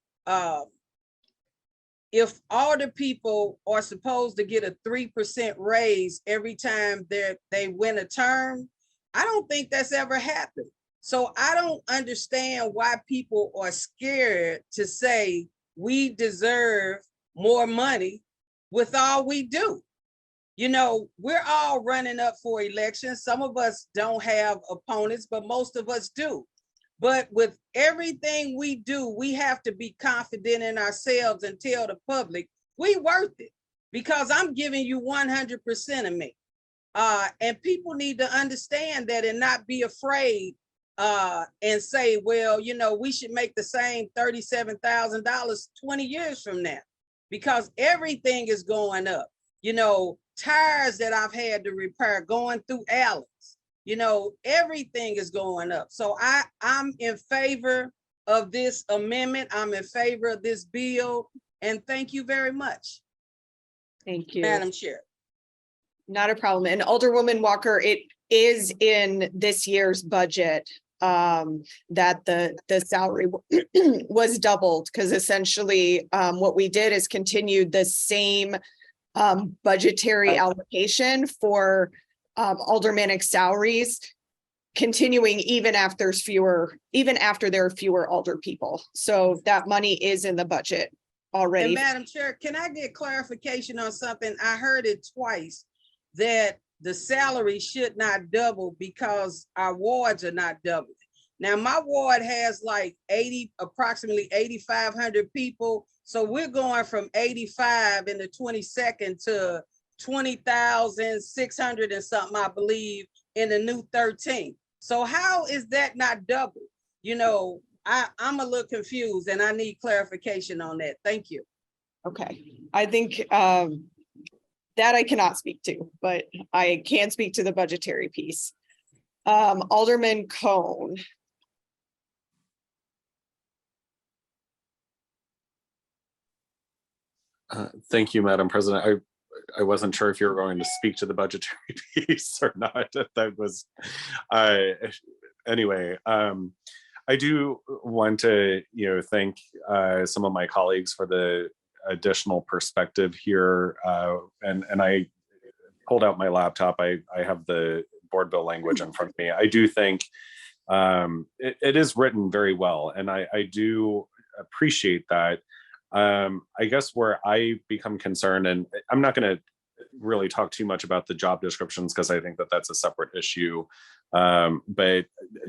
if all the people are supposed to get a 3% raise every time they win a term, I don't think that's ever happened. So I don't understand why people are scared to say we deserve more money with all we do. You know, we're all running up for elections. Some of us don't have opponents, but most of us do. But with everything we do, we have to be confident in ourselves and tell the public we worth it because I'm giving you 100% of me. And people need to understand that and not be afraid and say, well, you know, we should make the same $37,000 20 years from now because everything is going up. You know, tires that I've had to repair going through alleys, you know, everything is going up. So I'm in favor of this amendment. I'm in favor of this bill. And thank you very much. Thank you, Madam Chair. Not a problem. And Alderwoman Walker, it is in this year's budget that the salary was doubled because essentially what we did is continue the same budgetary allocation for aldermanic salaries, continuing even after there are fewer alder people. So that money is in the budget already. And Madam Chair, can I get clarification on something? I heard it twice that the salary should not double because our wards are not doubling. Now my ward has like approximately 8,500 people. So we're going from 85 in the 22nd to 20,600 and something, I believe, in the new 13. So how is that not double? You know, I'm a little confused and I need clarification on that. Thank you. Okay, I think that I cannot speak to, but I can speak to the budgetary piece. Alderman Cone. Thank you, Madam President. I wasn't sure if you were going to speak to the budgetary piece or not. That was, anyway. I do want to, thank some of my colleagues for the additional perspective here. And I pulled out my laptop. I have the board bill language in front of me. I do think it is written very well, and I do appreciate that. I guess where I become concerned, and I'm not going to really talk too much about the job descriptions because I think that that's a separate issue. But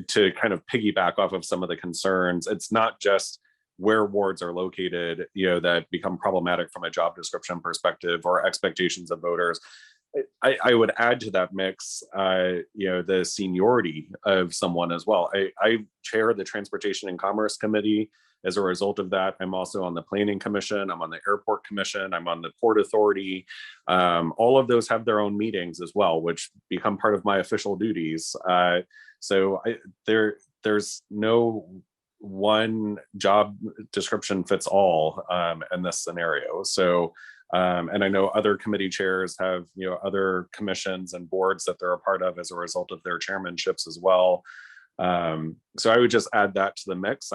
to kind of piggyback off of some of the concerns, it's not just where wards are located, that become problematic from a job description perspective or expectations of voters. I would add to that mix, the seniority of someone as well. I chair the Transportation and Commerce Committee. As a result of that, I'm also on the Planning Commission. I'm on the Airport Commission. I'm on the Port Authority. All of those have their own meetings as well, which become part of my official duties. There's no one job description fits all in this scenario. So, and I know other committee chairs have, other commissions and boards that they're a part of as a result of their chairmanships as well. So I would just add that to the mix.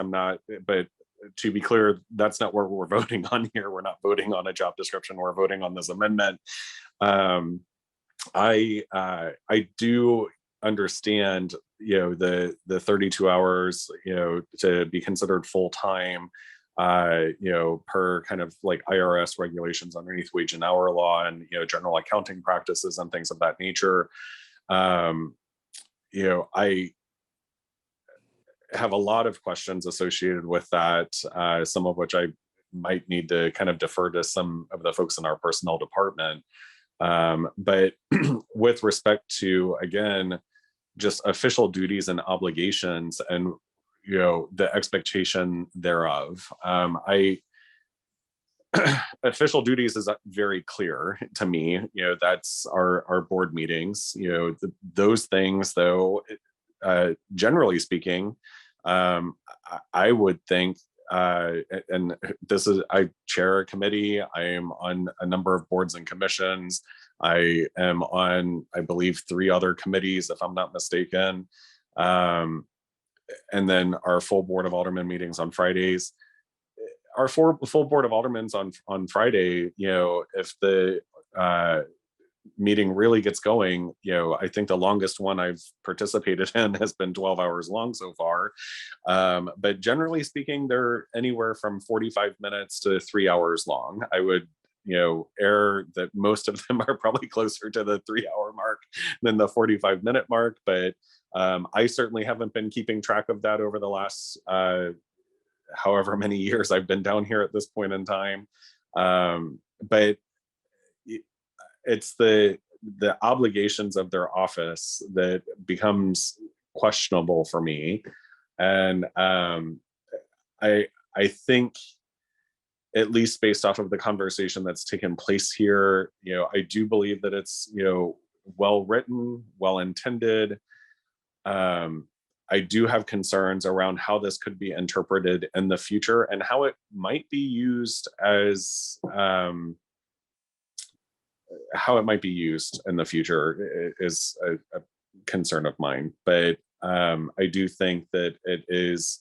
But to be clear, that's not what we're voting on here. We're not voting on a job description. We're voting on this amendment. I do understand, the 32 hours, to be considered full-time, per kind of like IRS regulations underneath wage and hour law and, general accounting practices and things of that nature. I have a lot of questions associated with that, some of which I might need to kind of defer to some of the folks in our personnel department. But with respect to, again, just official duties and obligations and, the expectation thereof, official duties is very clear to me. That's our board meetings. Those things, though, generally speaking, I would think, and I chair a committee. I am on a number of boards and commissions. I am on, I believe, 3 other committees, if I'm not mistaken. And then our full Board of Aldermen meetings on Fridays. Our full Board of Aldermen on Friday, if the meeting really gets going, I think the longest one I've participated in has been 12 hours long so far. But generally speaking, they're anywhere from 45 minutes to 3 hours long. I would, err that most of them are probably closer to the 3-hour mark than the 45-minute mark. But I certainly haven't been keeping track of that over the last however many years I've been down here at this point in time. But it's the obligations of their office that becomes questionable for me. And I think, at least based off of the conversation that's taken place here, I do believe that it's, well written, well intended. I do have concerns around how this could be interpreted in the future and how it might be used as in the future is a concern of mine. But I do think that it is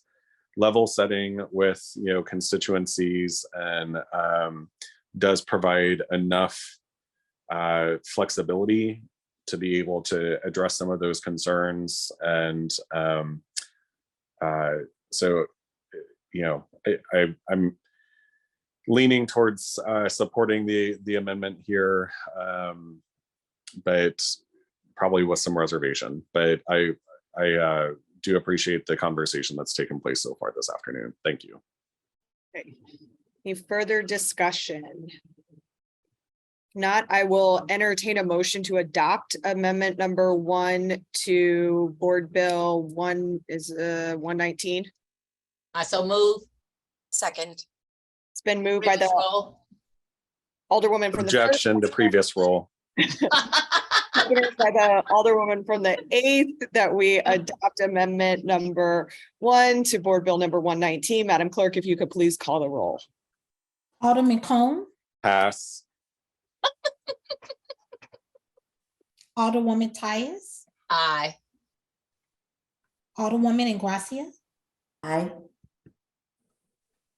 level setting with, constituencies and does provide enough flexibility to be able to address some of those concerns. And so, I'm leaning towards supporting the amendment here, but probably with some reservation. But I do appreciate the conversation that's taken place so far this afternoon. Thank you. Okay. Any further discussion? Not, I will entertain a motion to adopt amendment number 1 to Board Bill 119. I so move. Second. It's been moved by the Alderwoman from the Objection to previous roll. seconded by the Alderwoman from the 8th that we adopt amendment number 1 to Board Bill number 119. Madam Clerk, if you could please call the roll. Alderman Cone, Pass. Alderwoman Tyus, Aye. Alderwoman Ingracia, Aye.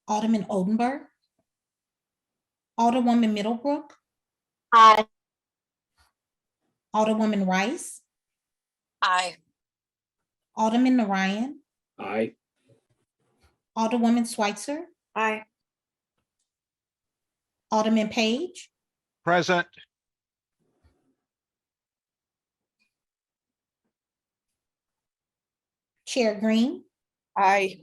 Alderman Oldenburg, Alderwoman Middlebrook, Aye. Alderwoman Rice, Aye. Alderman Narayan, Aye. Alderwoman Schweitzer, Aye. Alderman Page, Present. Chair Green, Aye.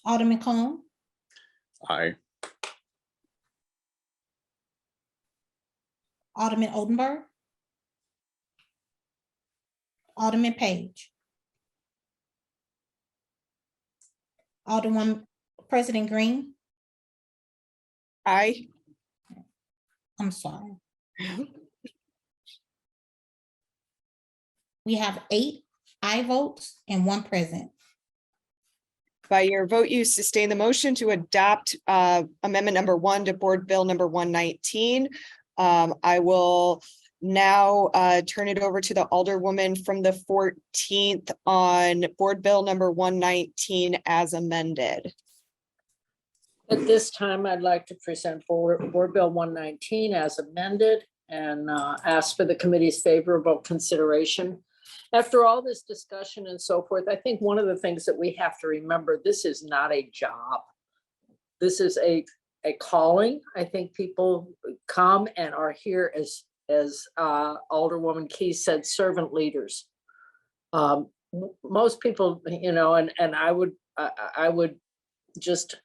Alderman Cone, Aye. Alderman Oldenburg, Alderman Page, Alderman, President Green, Aye. I'm sorry. We have 8 aye votes and 1 present. By your vote, you sustain the motion to adopt amendment number 1 to Board Bill number 119. I will now turn it over to the Alderwoman from the 14th on Board Bill number 119 as amended. At this time, I'd like to present Board Bill 119 as amended and ask for the committee's favorable consideration. After all this discussion and so forth, I think one of the things that we have to remember, this is not a job. This is a calling. I think people come and are here as Alderwoman Key said, servant leaders. Most people, you know, and I would just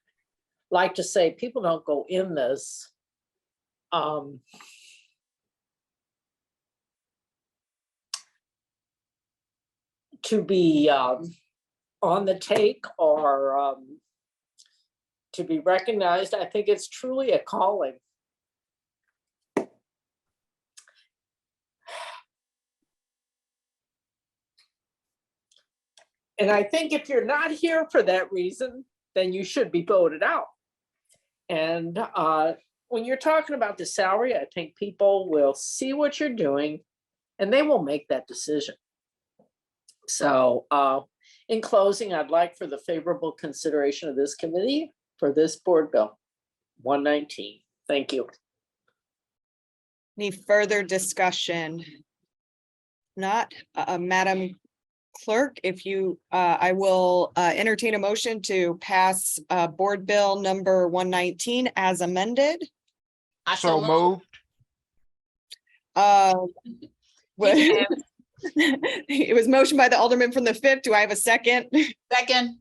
like to say people don't go in this to be on the take or to be recognized. I think it's truly a calling. And I think if you're not here for that reason, then you should be voted out. And when you're talking about the salary, I think people will see what you're doing and they will make that decision. So in closing, I'd like for the favorable consideration of this committee for this Board Bill 119. Thank you. Any further discussion? Not, Madam Clerk, if you, I will entertain a motion to pass Board Bill number 119 as amended. I So moved. It was motioned by the Alderman from the 5th. Do I have a second? Second.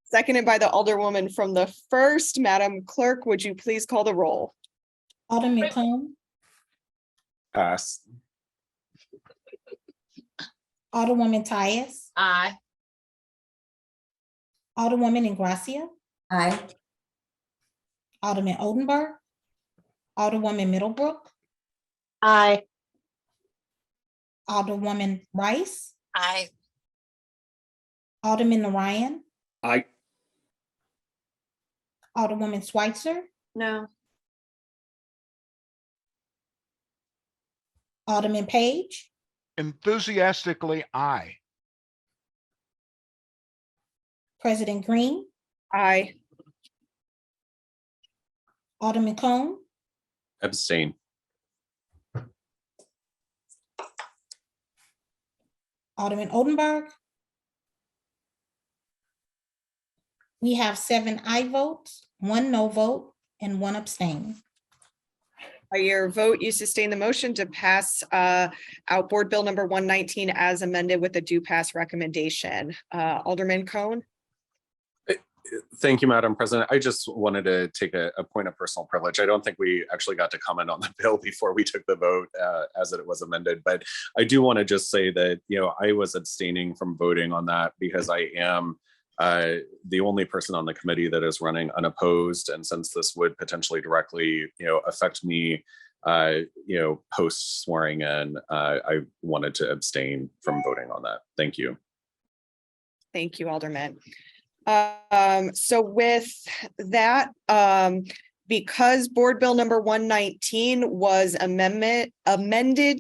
Seconded by the Alderwoman from the 1st. Madam Clerk, would you please call the roll? Alderman Cone, Pass. Alderwoman Tyus, Aye. Alderwoman Ingracia, Aye. Alderman Oldenburg, Alderwoman Middlebrook, Aye. Alderwoman Rice, Aye. Alderman Narayan, Aye. Alderwoman Schweitzer, No. Alderman Page, Enthusiastically, aye. President Green, Aye. Alderman Cone, Abstain. Alderman Oldenburg. We have 7 aye votes, 1 no vote, and 1 abstain. By your vote, you sustain the motion to pass out Board Bill number 119 as amended with a do pass recommendation. Alderman Cone? Thank you, Madam President. I just wanted to take a point of personal privilege. I don't think we actually got to comment on the bill before we took the vote as it was amended, but I do want to just say that, you know, I was abstaining from voting on that because I am the only person on the committee that is running unopposed. And since this would potentially directly, you know, affect me, you know, post swearing in, I wanted to abstain from voting on that. Thank you. Thank you, Alderman. So with that, because Board Bill number 119 was amended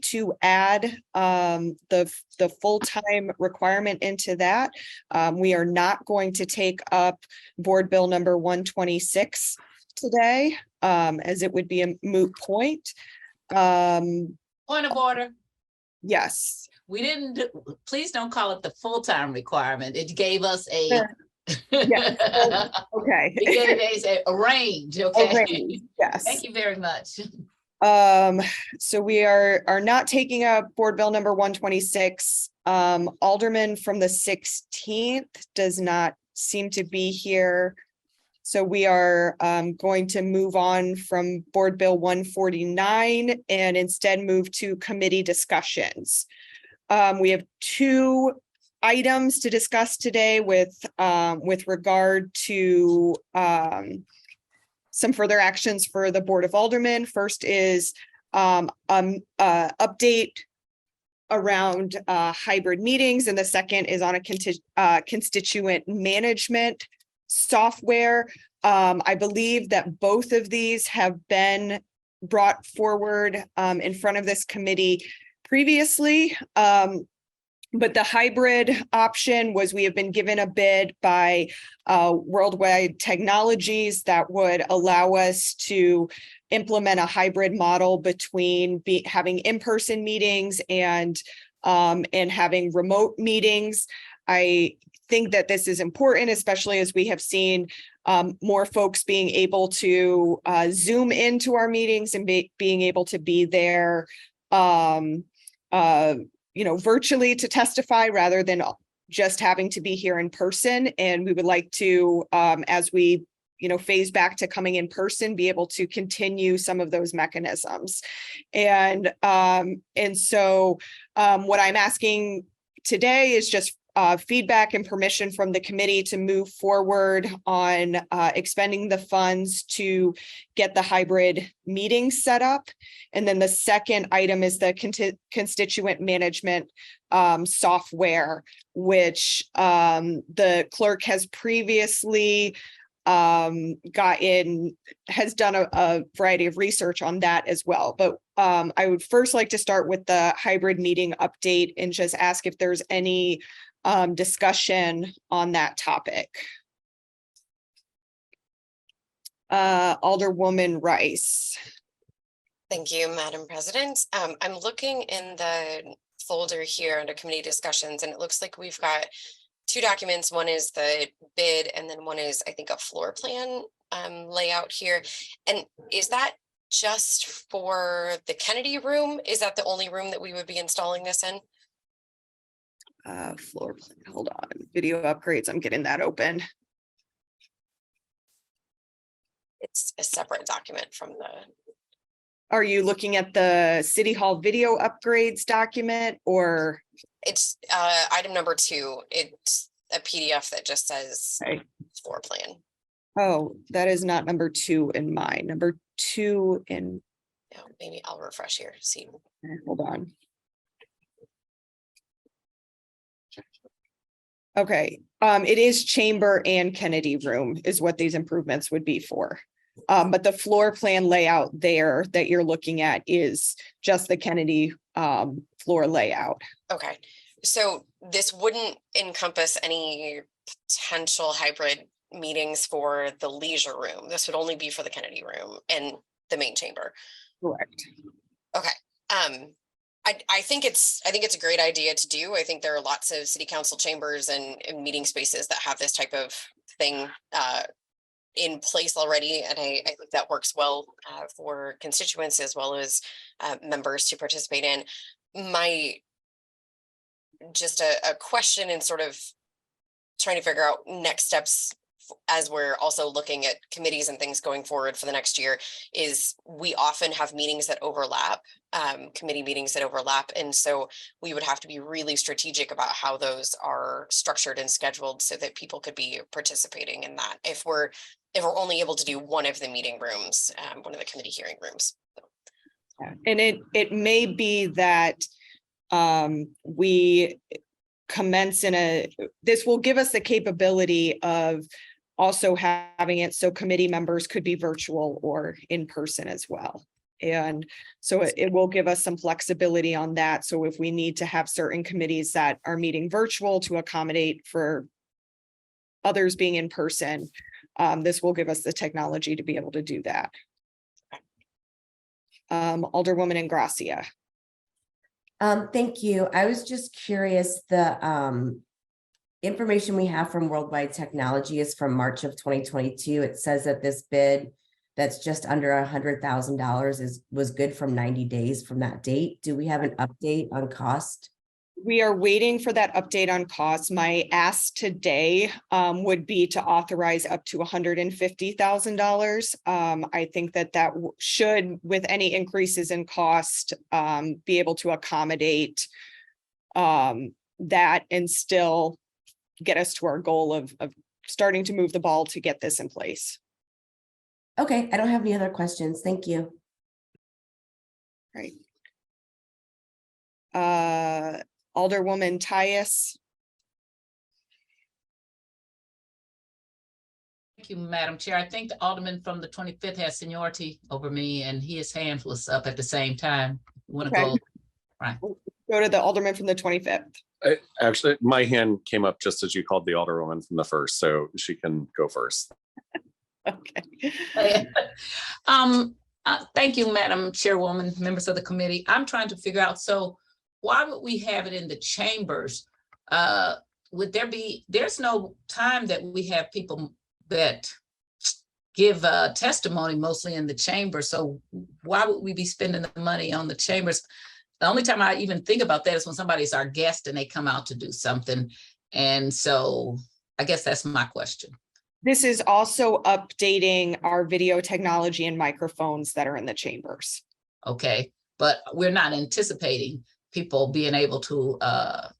to add the full-time requirement into that, we are not going to take up Board Bill number 126 today, as it would be a moot point. Point of order. Yes. We didn't, please don't call it the full-time requirement. It gave us a. Sure. Yes. Okay. It gave a range, okay? A range, yes. Thank you very much. So we are not taking up Board Bill number 126. Alderman from the 16th does not seem to be here So we are going to move on from Board Bill 149 and instead move to committee discussions. We have two items to discuss today with regard to some further actions for the Board of Aldermen. First is update around hybrid meetings, and the second is on a constituent management software. I believe that both of these have been brought forward in front of this committee previously. But the hybrid option was we have been given a bid by Worldwide Technologies that would allow us to implement a hybrid model between having in-person meetings and having remote meetings. I think that this is important, especially as we have seen more folks being able to Zoom into our meetings and being able to be there virtually to testify rather than just having to be here in person. And we would like to, as we, phase back to coming in person, be able to continue some of those mechanisms. And so what I'm asking today is just feedback and permission from the committee to move forward on expending the funds to get the hybrid meeting set up. And then the second item is the constituent management software, which the clerk has previously has done a variety of research on that as well. But I would first like to start with the hybrid meeting update and just ask if there's any discussion on that topic. Alderwoman Rice. Thank you, Madam President. I'm looking in the folder here under committee discussions, and it looks like we've got two documents. One is the bid, and then one is, I think, a floor plan layout here. And is that just for the Kennedy room? Is that the only room that we would be installing this in? Floor plan, hold on, video upgrades, I'm getting that open. It's a separate document from the. Are you looking at the City Hall video upgrades document, or? It's item number 2. It's a PDF that just says floor plan. Oh, that is not number 2 in mine. Number 2 in. Yeah, maybe I'll refresh here, see. Hold on. Okay, it is chamber and Kennedy room is what these improvements would be for. But the floor plan layout there that you're looking at is just the Kennedy floor layout. Okay, so this wouldn't encompass any potential hybrid meetings for the leisure room. This would only be for the Kennedy room and the main chamber. Correct. Okay. I think it's a great idea to do. I think there are lots of city council chambers and meeting spaces that have this type of thing in place already. And I think that works well for constituents as well as members to participate in. Just a question and sort of trying to figure out next steps as we're also looking at committees and things going forward for the next year is we often have meetings that overlap, committee meetings that overlap. And so we would have to be really strategic about how those are structured and scheduled so that people could be participating in that. If we're only able to do one of the meeting rooms, one of the committee hearing rooms. And it may be that we commence this will give us the capability of also having it so committee members could be virtual or in person as well. And so it will give us some flexibility on that. So if we need to have certain committees that are meeting virtual to accommodate for others being in person, this will give us the technology to be able to do that. Alderwoman Ingracia. Thank you. I was just curious, the information we have from Worldwide Technology is from March of 2022. It says that this bid that's just under $100,000 was good from 90 days from that date. Do we have an update on cost We are waiting for that update on costs. My ask today would be to authorize up to $150,000. I think that should, with any increases in cost, be able to accommodate that and still get us to our goal of starting to move the ball to get this in place. Okay, I don't have any other questions. Thank you. Right. Alderwoman Tyus. Thank you, Madam Chair. I think the Alderman from the 25th has seniority over me, and his hand was up at the same time. Want to Okay. go? Right. Go to the Alderman from the 25th. Actually, my hand came up just as you called the Alderwoman from the first, so she can go first. Okay. Thank you, Madam Chairwoman, members of the committee. I'm trying to figure out, so why would we have it in the chambers? Would there be, there's no time that we have people that give testimony mostly in the chamber. So why would we be spending the money on the chambers? The only time I even think about that is when somebody's our guest and they come out to do something. And so I guess that's my question. This is also updating our video technology and microphones that are in the chambers. Okay, but we're not anticipating people being able to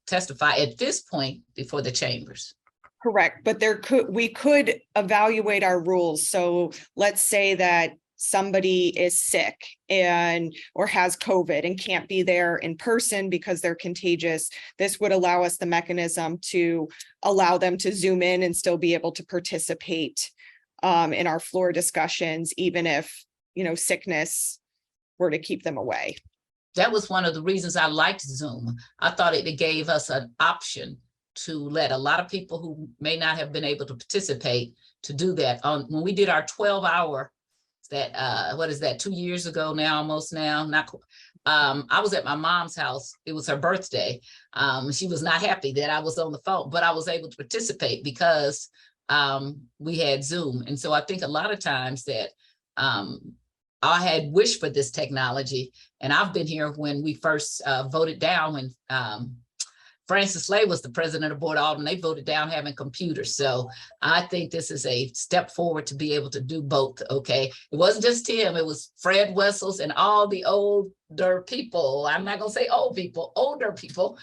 testify at this point before the chambers. Correct, but we could evaluate our rules. So let's say that somebody is sick or has COVID and can't be there in person because they're contagious. This would allow us the mechanism to allow them to Zoom in and still be able to participate in our floor discussions, even if, sickness were to keep them away. That was one of the reasons I liked Zoom. I thought it gave us an option to let a lot of people who may not have been able to participate to do that. When we did our 12-hour, what is that, 2 years ago now, almost now, I was at my mom's house. It was her birthday. She was not happy that I was on the phone, but I was able to participate because we had Zoom. And so I think a lot of times that I had wished for this technology, and I've been here when we first voted down when Francis Slay was the president of Board of Aldermen. They voted down having computers. So I think this is a step forward to be able to do both. Okay, it wasn't just him, it was Fred Wessels and all the older people. I'm not gonna say old people, older people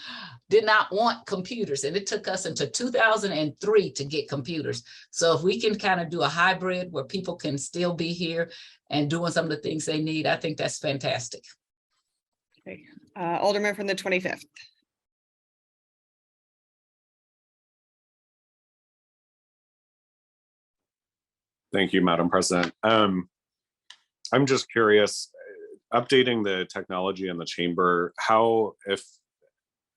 did not want computers, and it took us into 2003 to get computers. So if we can kind of do a hybrid where people can still be here and doing some of the things they need, I think that's fantastic. Okay. Alderman from the 25th. Thank you, Madam President. I'm just curious, updating the technology in the chamber, how, if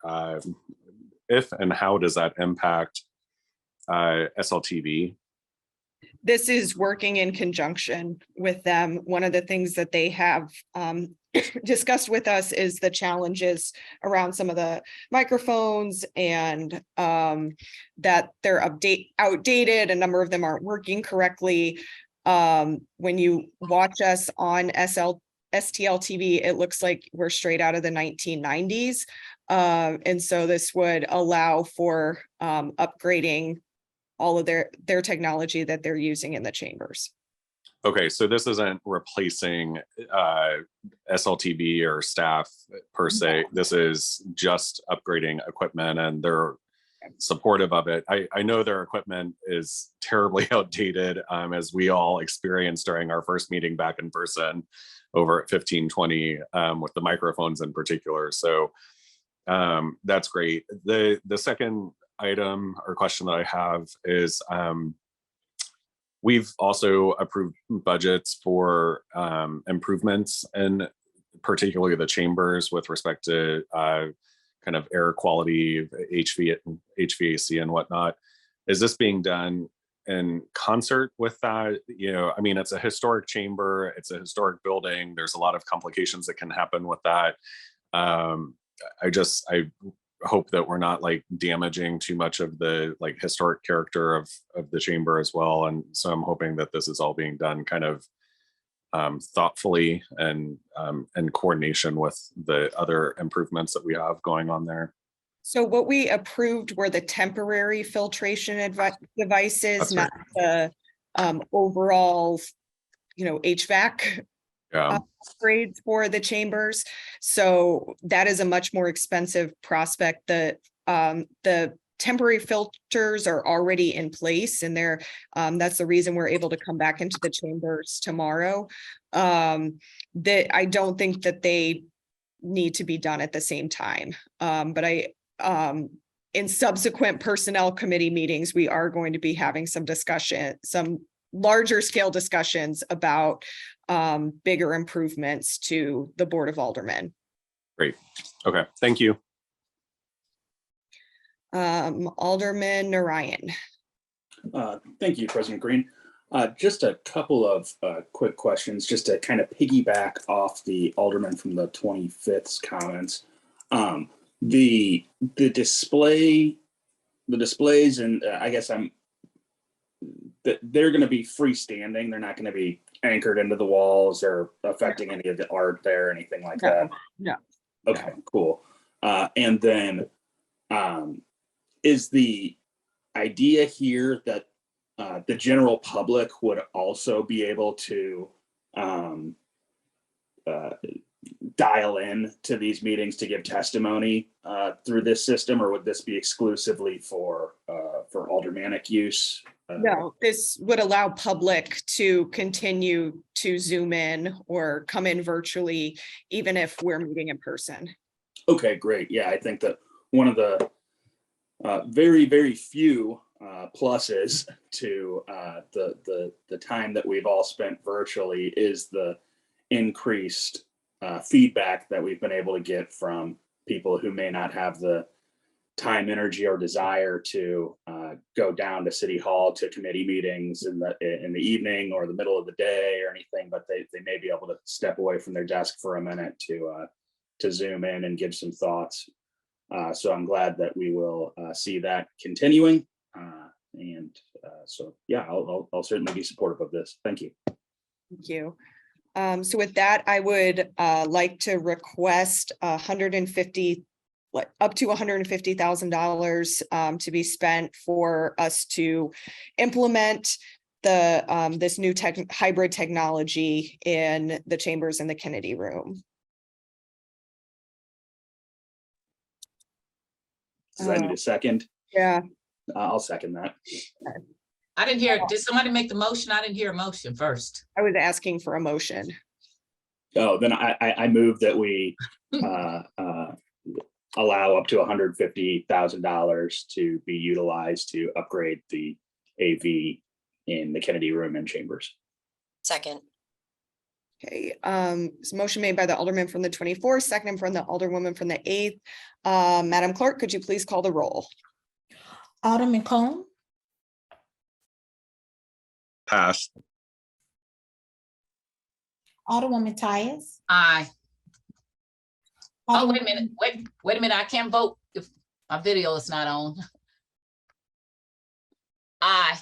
and how does that impact SLTV? This is working in conjunction with them. One of the things that they have discussed with us is the challenges around some of the microphones and that they're outdated. A number of them aren't working correctly. When you watch us on STL TV, it looks like we're straight out of the 1990s. And so this would allow for upgrading all of their technology that they're using in the chambers. Okay, so this isn't replacing SLTV or staff per se. This is just upgrading equipment, and they're supportive of it. I know their equipment is terribly outdated, as we all experienced during our first meeting back in person over at 1520 with the microphones in particular. So that's great. The second item or question that I have is we've also approved budgets for improvements in particularly the chambers with respect to kind of air quality, HVAC and whatnot. Is this being done in concert with that? I mean, it's a historic chamber, it's a historic building. There's a lot of complications that can happen with that. I hope that we're not like damaging too much of the like historic character of the chamber as well. And so I'm hoping that this is all being done kind of thoughtfully and in coordination with the other improvements that we have going on there. So what we approved were the temporary filtration devices, That's not the overall, HVAC Yeah, upgrades for the chambers. So that is a much more expensive prospect. The temporary filters are already in place, and that's the reason we're able to come back into the chambers tomorrow. That I don't think that they need to be done at the same time. But in subsequent personnel committee meetings, we are going to be having some larger scale discussions about bigger improvements to the Board of Aldermen. great. Okay, thank you. Alderman Narayan. Thank you, President Green. Just a couple of quick questions, just to kind of piggyback off the Alderman from the 25th's comments. The displays, and I guess they're going to be freestanding. They're not going to be anchored into the walls or affecting any of the art there or anything like that. No. Okay, cool. And then is the idea here that the general public would also be able to dial in to these meetings to give testimony through this system, or would this be exclusively for aldermanic use? No, this would allow public to continue to Zoom in or come in virtually, even if we're meeting in person. Okay, great. Yeah, I think that one of the very, very few pluses to the time that we've all spent virtually is the increased feedback that we've been able to get from people who may not have the time, energy, or desire to go down to City Hall to committee meetings in the evening or the middle of the day or anything, but they may be able to step away from their desk for a minute to Zoom in and give some thoughts. So I'm glad that we will see that continuing. So yeah, I'll certainly be supportive of this. Thank you. Thank you. So with that, I would like to request up to $150,000 to be spent for us to implement this new hybrid technology in the chambers in the Kennedy room. Does that need a second? Yeah. I'll second that. I didn't hear, did somebody make the motion? I didn't hear a motion first. I was asking for a motion. Oh, then I move that we allow up to $150,000 to be utilized to upgrade the AV in the Kennedy room and chambers. Second. Okay, it's a motion made by the Alderman from the 24th, seconded from the Alderwoman from the 8th. Madam Clerk, could you please call the roll? Alderman Cone, Pass. Alderwoman Tyus. Aye. Oh, wait a Alderwoman- minute. Wait a minute. I can't vote if my video is not on. Aye.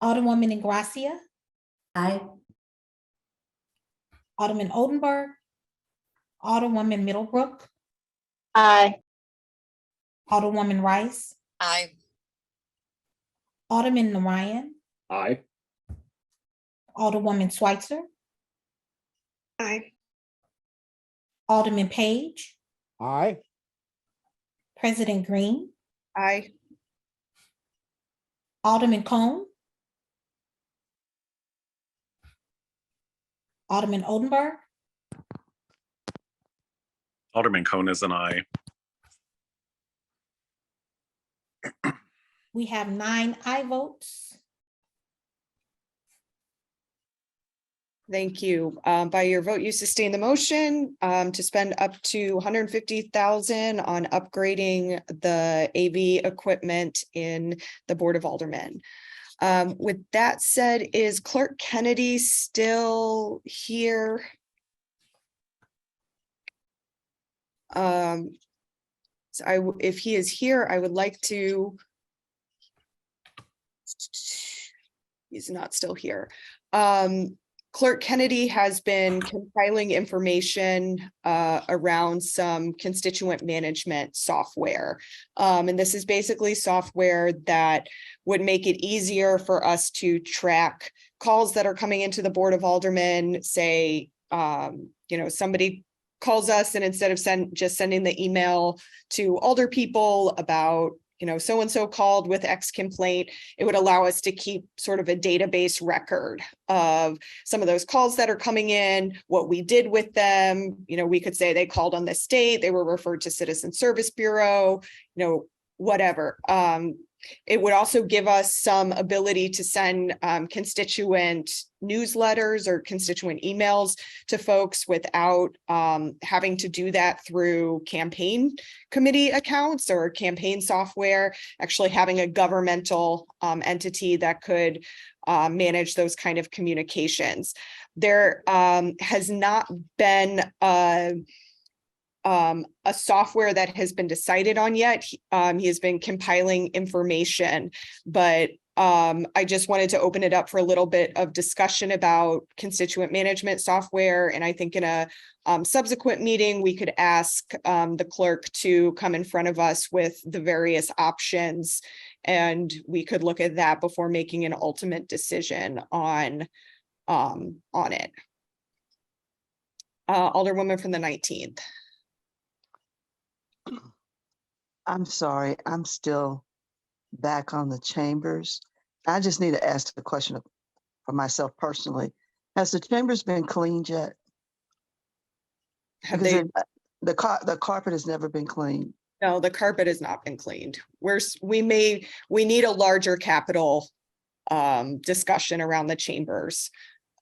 Alderwoman Ingracia, Aye. Alderman Oldenburg, Alderwoman Middlebrook, Aye. Alderwoman Rice, Aye. Alderman Narayan, Aye. Alderwoman Schweitzer, Aye. Alderman Page, Aye. President Green, Aye. Alderman Cone, Alderman Oldenburg, Alderman Cone is an aye. we have 9 aye votes. Thank you. By your vote, you sustain the motion to spend up to $150,000 on upgrading the AV equipment in the Board of Aldermen. With that said, is Clerk Kennedy still here? If he is here, I would like to. He's not still here. Clerk Kennedy has been compiling information around some constituent management software. And this is basically software that would make it easier for us to track calls that are coming into the Board of Aldermen. Say, somebody calls us, and instead of just sending the email to alder people about, so-and-so called with X complaint, it would allow us to keep sort of a database record of some of those calls that are coming in, what we did with them. We could say they called on this date, they were referred to Citizen Service Bureau, whatever. It would also give us some ability to send constituent newsletters or constituent emails to folks without having to do that through campaign committee accounts or campaign software, actually having a governmental entity that could manage those kind of communications. There has not been a software that has been decided on yet. He has been compiling information, but I just wanted to open it up for a little bit of discussion about constituent management software. And I think in a subsequent meeting, we could ask the clerk to come in front of us with the various options, and we could look at that before making an ultimate decision on it. Alderwoman from the 19th. I'm sorry, I'm still back on the chambers. I just need to ask the question for myself personally. Has the chambers been cleaned yet? Have Because they? the carpet has never been cleaned. No, the carpet has not been cleaned. We need a larger capital discussion around the chambers,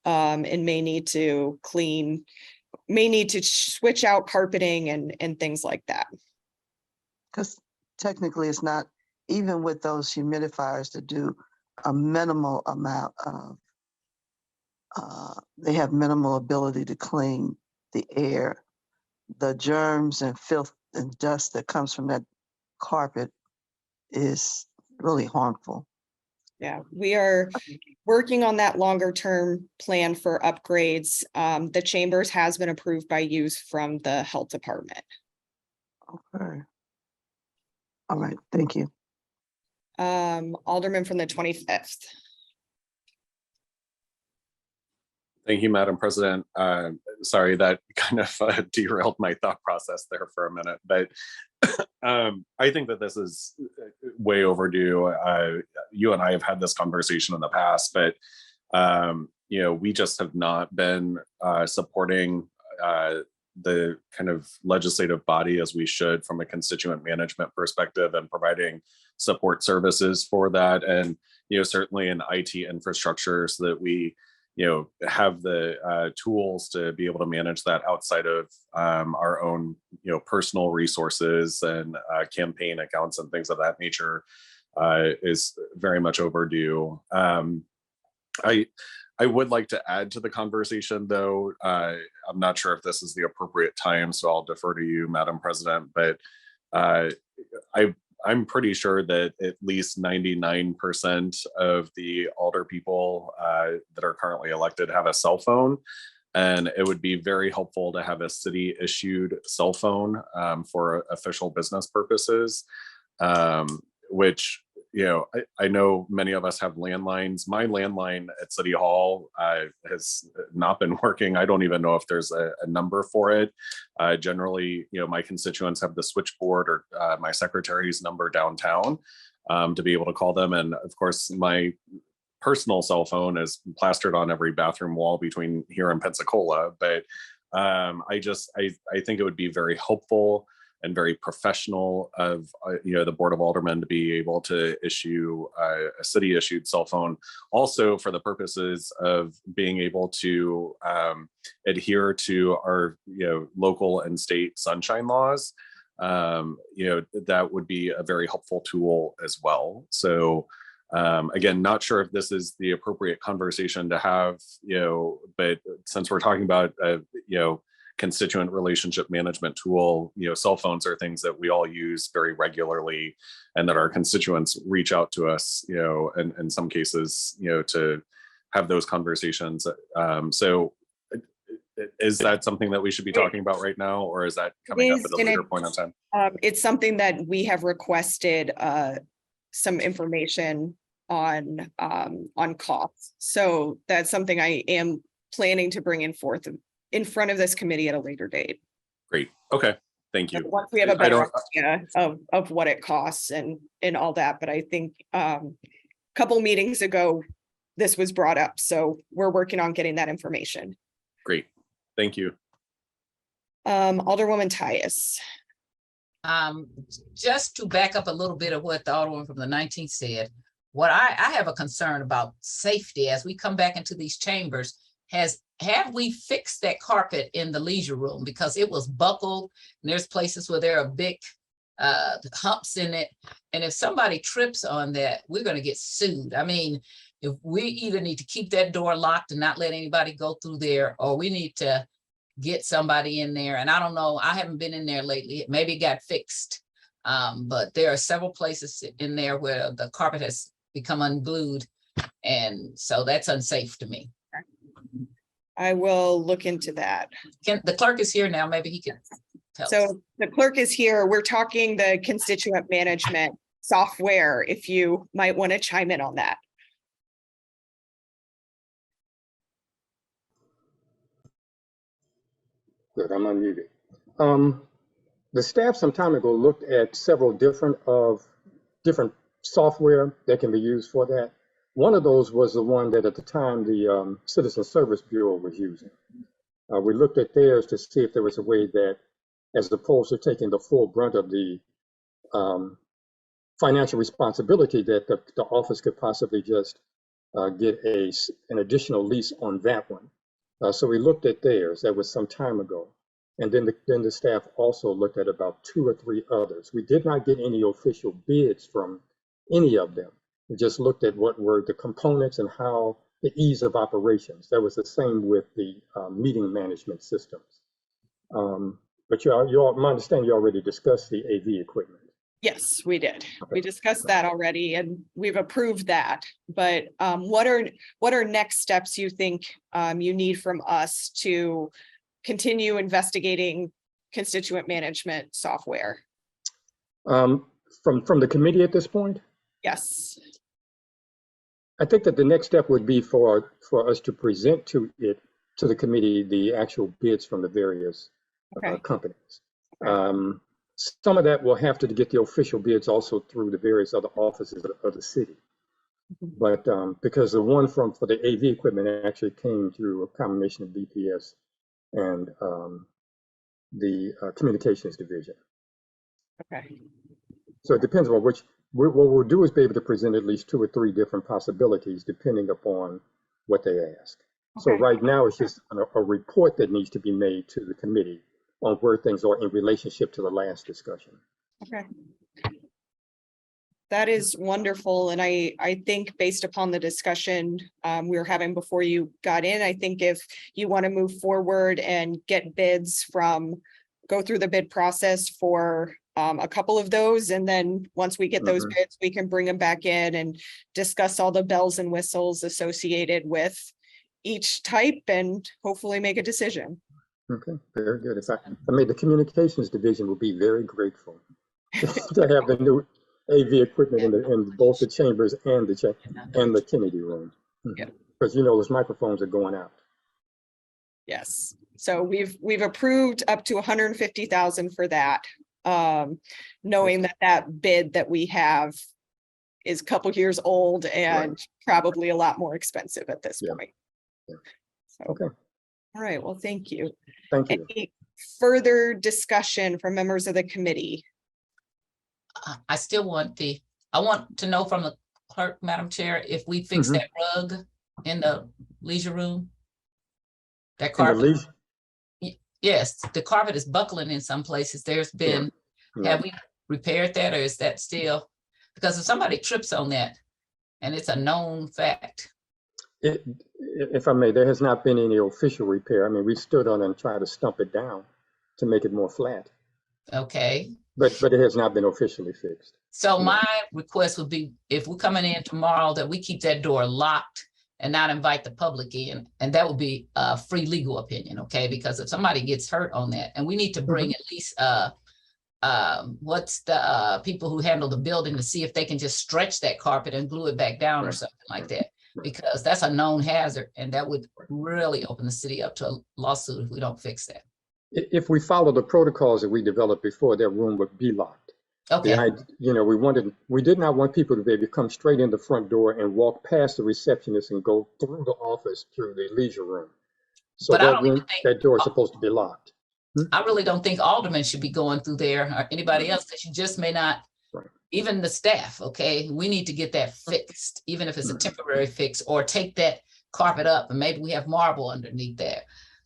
and may need to switch out carpeting and things like that. Because technically it's not, even with those humidifiers to do a minimal amount of, they have minimal ability to clean the air. The germs and filth and dust that comes from that carpet is really harmful. Yeah, we are working on that longer term plan for upgrades. The chambers has been approved by use from the health department. Okay. All right, thank you. Alderman from the 25th. Thank you, Madam President. Sorry, that kind of derailed my thought process there for a minute, but I think that this is way overdue. You and I have had this conversation in the past, but we just have not been supporting the kind of legislative body as we should from a constituent management perspective and providing support services for that. And, certainly in IT infrastructure so that we, have the tools to be able to manage that outside of our own, personal resources and campaign accounts and things of that nature is very much overdue. I would like to add to the conversation, though. I'm not sure if this is the appropriate time, so I'll defer to you, Madam President. But I'm pretty sure that at least 99% of the alder people that are currently elected have a cell phone. And it would be very helpful to have a city-issued cell phone for official business purposes, which I know many of us have landlines. My landline at City Hall has not been working. I don't even know if there's a number for it. Generally, my constituents have the switchboard or my secretary's number downtown to be able to call them. And of course, my personal cell phone is plastered on every bathroom wall between here and Pensacola. But I think it would be very helpful and very professional of the Board of Aldermen to be able to issue a city-issued cell phone, also for the purposes of being able to adhere to our local and state sunshine laws. That would be a very helpful tool as well. So again, not sure if this is the appropriate conversation to have, but since we're talking about constituent relationship management tool, cell phones are things that we all use very regularly and that our constituents reach out to us, and in some cases, to have those conversations. So is that something that we should be talking about right now, or is that coming up at a later point in time? It's something that we have requested some information on costs. So that's something I am planning to bring in front of this committee at a later date. Great. Okay. Thank you. Once we have a better idea of what it costs and all that, but I think a couple meetings ago, this was brought up. So we're working on getting that information. Great. Thank you. Alderwoman Tyus. Just to back up a little bit of what the Alderwoman from the 19th said, what I have a concern about safety as we come back into these chambers. Have we fixed that carpet in the leisure room? Because it was buckled and there's places where there are big humps in it. And if somebody trips on that, we're going to get sued. I mean, if we either need to keep that door locked and not let anybody go through there, or we need to get somebody in there. And I don't know, I haven't been in there lately. Maybe it got fixed. But there are several places in there where the carpet has become unglued. And so that's unsafe to me. I will look into that. The clerk is here now. Maybe he can tell us. So the clerk is here. We're talking the constituent management software, if you might want to chime in on that. Good, I'm unmuted. The staff some time ago looked at several different software that can be used for that. One of those was the one that at the time the Citizen Service Bureau was using. We looked at theirs to see if there was a way that, as opposed to taking the full brunt of the financial responsibility, that the office could possibly just get an additional lease on that one. So we looked at theirs. That was some time ago. And then the staff also looked at about 2 or 3 others. We did not get any official bids from any of them. We just looked at what were the components and how the ease of operations. That was the same with the meeting management systems. But you all, my understanding, you already discussed the AV equipment. Yes, we did. We discussed that already and we've approved that. But what are next steps you think you need from us to continue investigating constituent management software? From the committee at this point? Yes. I think that the next step would be for us to present to the committee the actual bids from the various companies. Some of that will have to get the official bids also through the various other offices of the city. But because the one for the AV equipment actually came through a combination of BPS and the communications division. Okay. So it depends on what we'll do is be able to present at least 2 or 3 different possibilities depending upon what they ask. So right now it's just a report that needs to be made to the committee on where things are in relationship to the last discussion. Okay. That is wonderful. And I think based upon the discussion we were having before you got in, I think if you want to move forward and get bids go through the bid process for a couple of those. And then once we get those bids, we can bring them back in and discuss all the bells and whistles associated with each type and hopefully make a decision. Okay, very good. If I made the communications division will be very grateful to have the new AV equipment in both the chambers and the Kennedy room. Because those microphones are going out. Yes. So we've approved up to 150,000 for that. Knowing that bid that we have is a couple years old and probably a lot more expensive at this point. So, okay. All right. Well, thank you. Thank you. Any further discussion from members of the committee? I want to know from the clerk, Madam Chair, if we fix that rug in the leisure room. That carpet. Yes, the carpet is buckling in some places. There's been, have we repaired that, or is that still? Because if somebody trips on that, and it's a known fact. If I may, there has not been any official repair. I mean, we stood on and tried to stump it down to make it more flat. Okay. But it has not been officially fixed. So my request would be, if we're coming in tomorrow, that we keep that door locked and not invite the public in. And that would be a free legal opinion, okay? Because if somebody gets hurt on that, and we need to bring at least what's the people who handle the building to see if they can just stretch that carpet and glue it back down or something like that, because that's a known hazard, and that would really open the city up to a lawsuit if we don't fix that. If we follow the protocols that we developed before, that room would be locked. Okay. We did not want people to be able to come straight in the front door and walk past the receptionist and go through the office through the leisure room. So But I that don't even room, that door is supposed to be locked. I really don't think aldermen should be going through there or anybody else, because you just may not, even the staff, okay? We need to get that fixed, even if it's a temporary fix, or take that carpet up and maybe we have marble underneath there.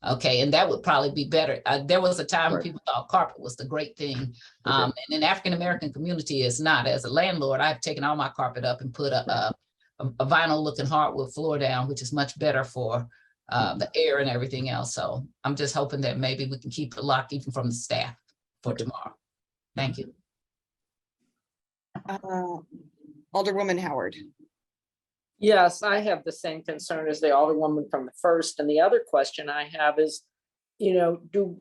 Okay, and that would probably be better. There was a time when people thought carpet was the great thing. And in African-American community, it's not. As a landlord, I've taken all my carpet up and put a vinyl looking hardwood floor down, which is much better for the air and everything else. So I'm just hoping that maybe we can keep it locked even from the staff for tomorrow. Thank you. Alderwoman Howard. Yes, I have the same concern as the Alderwoman from the first. And the other question I have is, do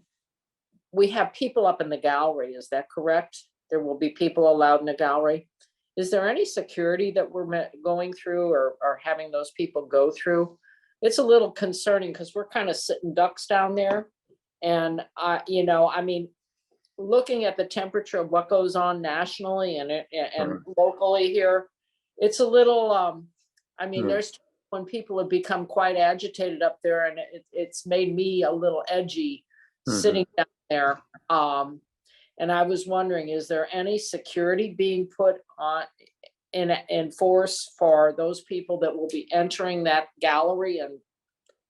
we have people up in the gallery? Is that correct? There will be people allowed in the gallery. Is there any security that we're going through or having those people go through? It's a little concerning because we're kind of sitting ducks down there. And looking at the temperature of what goes on nationally and locally here, it's a little, there's when people have become quite agitated up there, and it's made me a little edgy sitting down there. And I was wondering, is there any security being put on in force for those people that will be entering that gallery and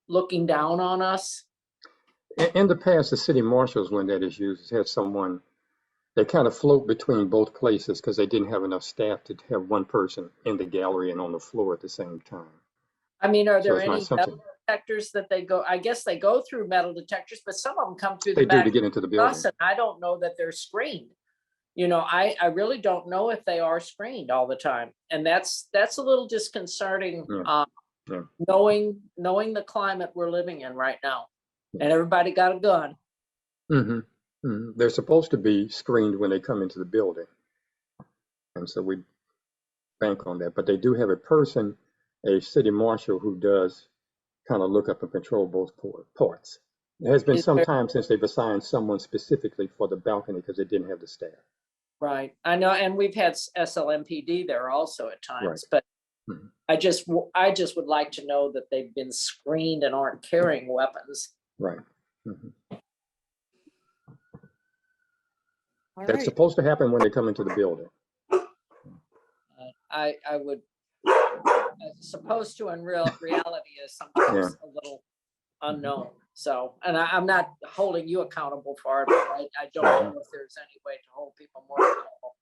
looking down on us? In the past, the city marshals, when that is used, had someone, they kind of float between both places because they didn't have enough staff to have one person in the gallery and on the floor at the same time. Are there any metal detectors that they go? I guess they go through metal detectors, but some of them come through the back to get into the building. And I don't know that they're screened. I really don't know if they are screened all the time, and that's a little disconcerting. Knowing the climate we're living in right now, and everybody got a gun. They're supposed to be screened when they come into the building, and so we bank on that. But they do have a person, a city marshal, who does kind of look up and control both parts. It has been some time since they've assigned someone specifically for the balcony because they didn't have the staff. Right, I know, and we've had SLMPD there also at times, but I just would like to know that they've been screened and aren't carrying weapons. Right. That's supposed to happen when they come into the building. I would, as opposed to in reality is sometimes a little unknown. So, and I'm not holding you accountable for it, but I don't know if there's any way to hold people more accountable.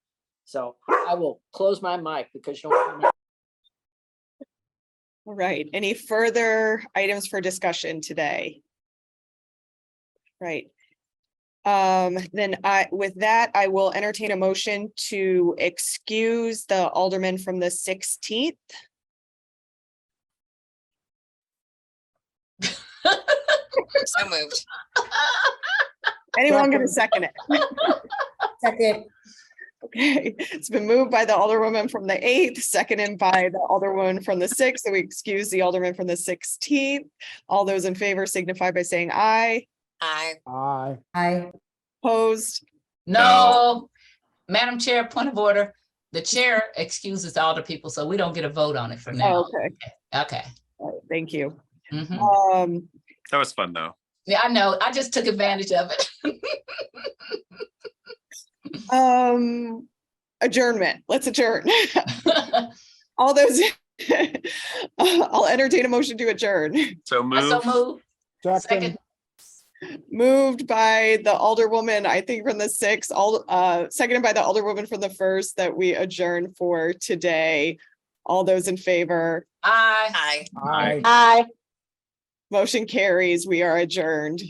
So I will close my mic because you don't. All right, any further items for discussion today? Right. Then with that, I will entertain a motion to excuse the alderman from the 16th. So moved. Anyone gonna second it? Second. Okay, it's been moved by the alderwoman from the 8th, seconded by the alderwoman from the 6th. So we excuse the alderman from the 16th. All those in favor signify by saying aye. Aye. Aye. Aye. Opposed? No. Madam Chair, point of order. The chair excuses all the people, so we don't get a vote on it for now. Oh, okay. Okay. All right, thank you. That was fun though. Yeah, I know. I just took advantage of it. Adjournment. Let's adjourn. All those. I'll entertain a motion to adjourn. So move. So move. Second. Moved by the alderwoman, I think from the 6th, seconded by the alderwoman from the 1st, that we adjourn for today. All those in favor? Aye. Aye. Aye. Aye. Motion carries. We are adjourned.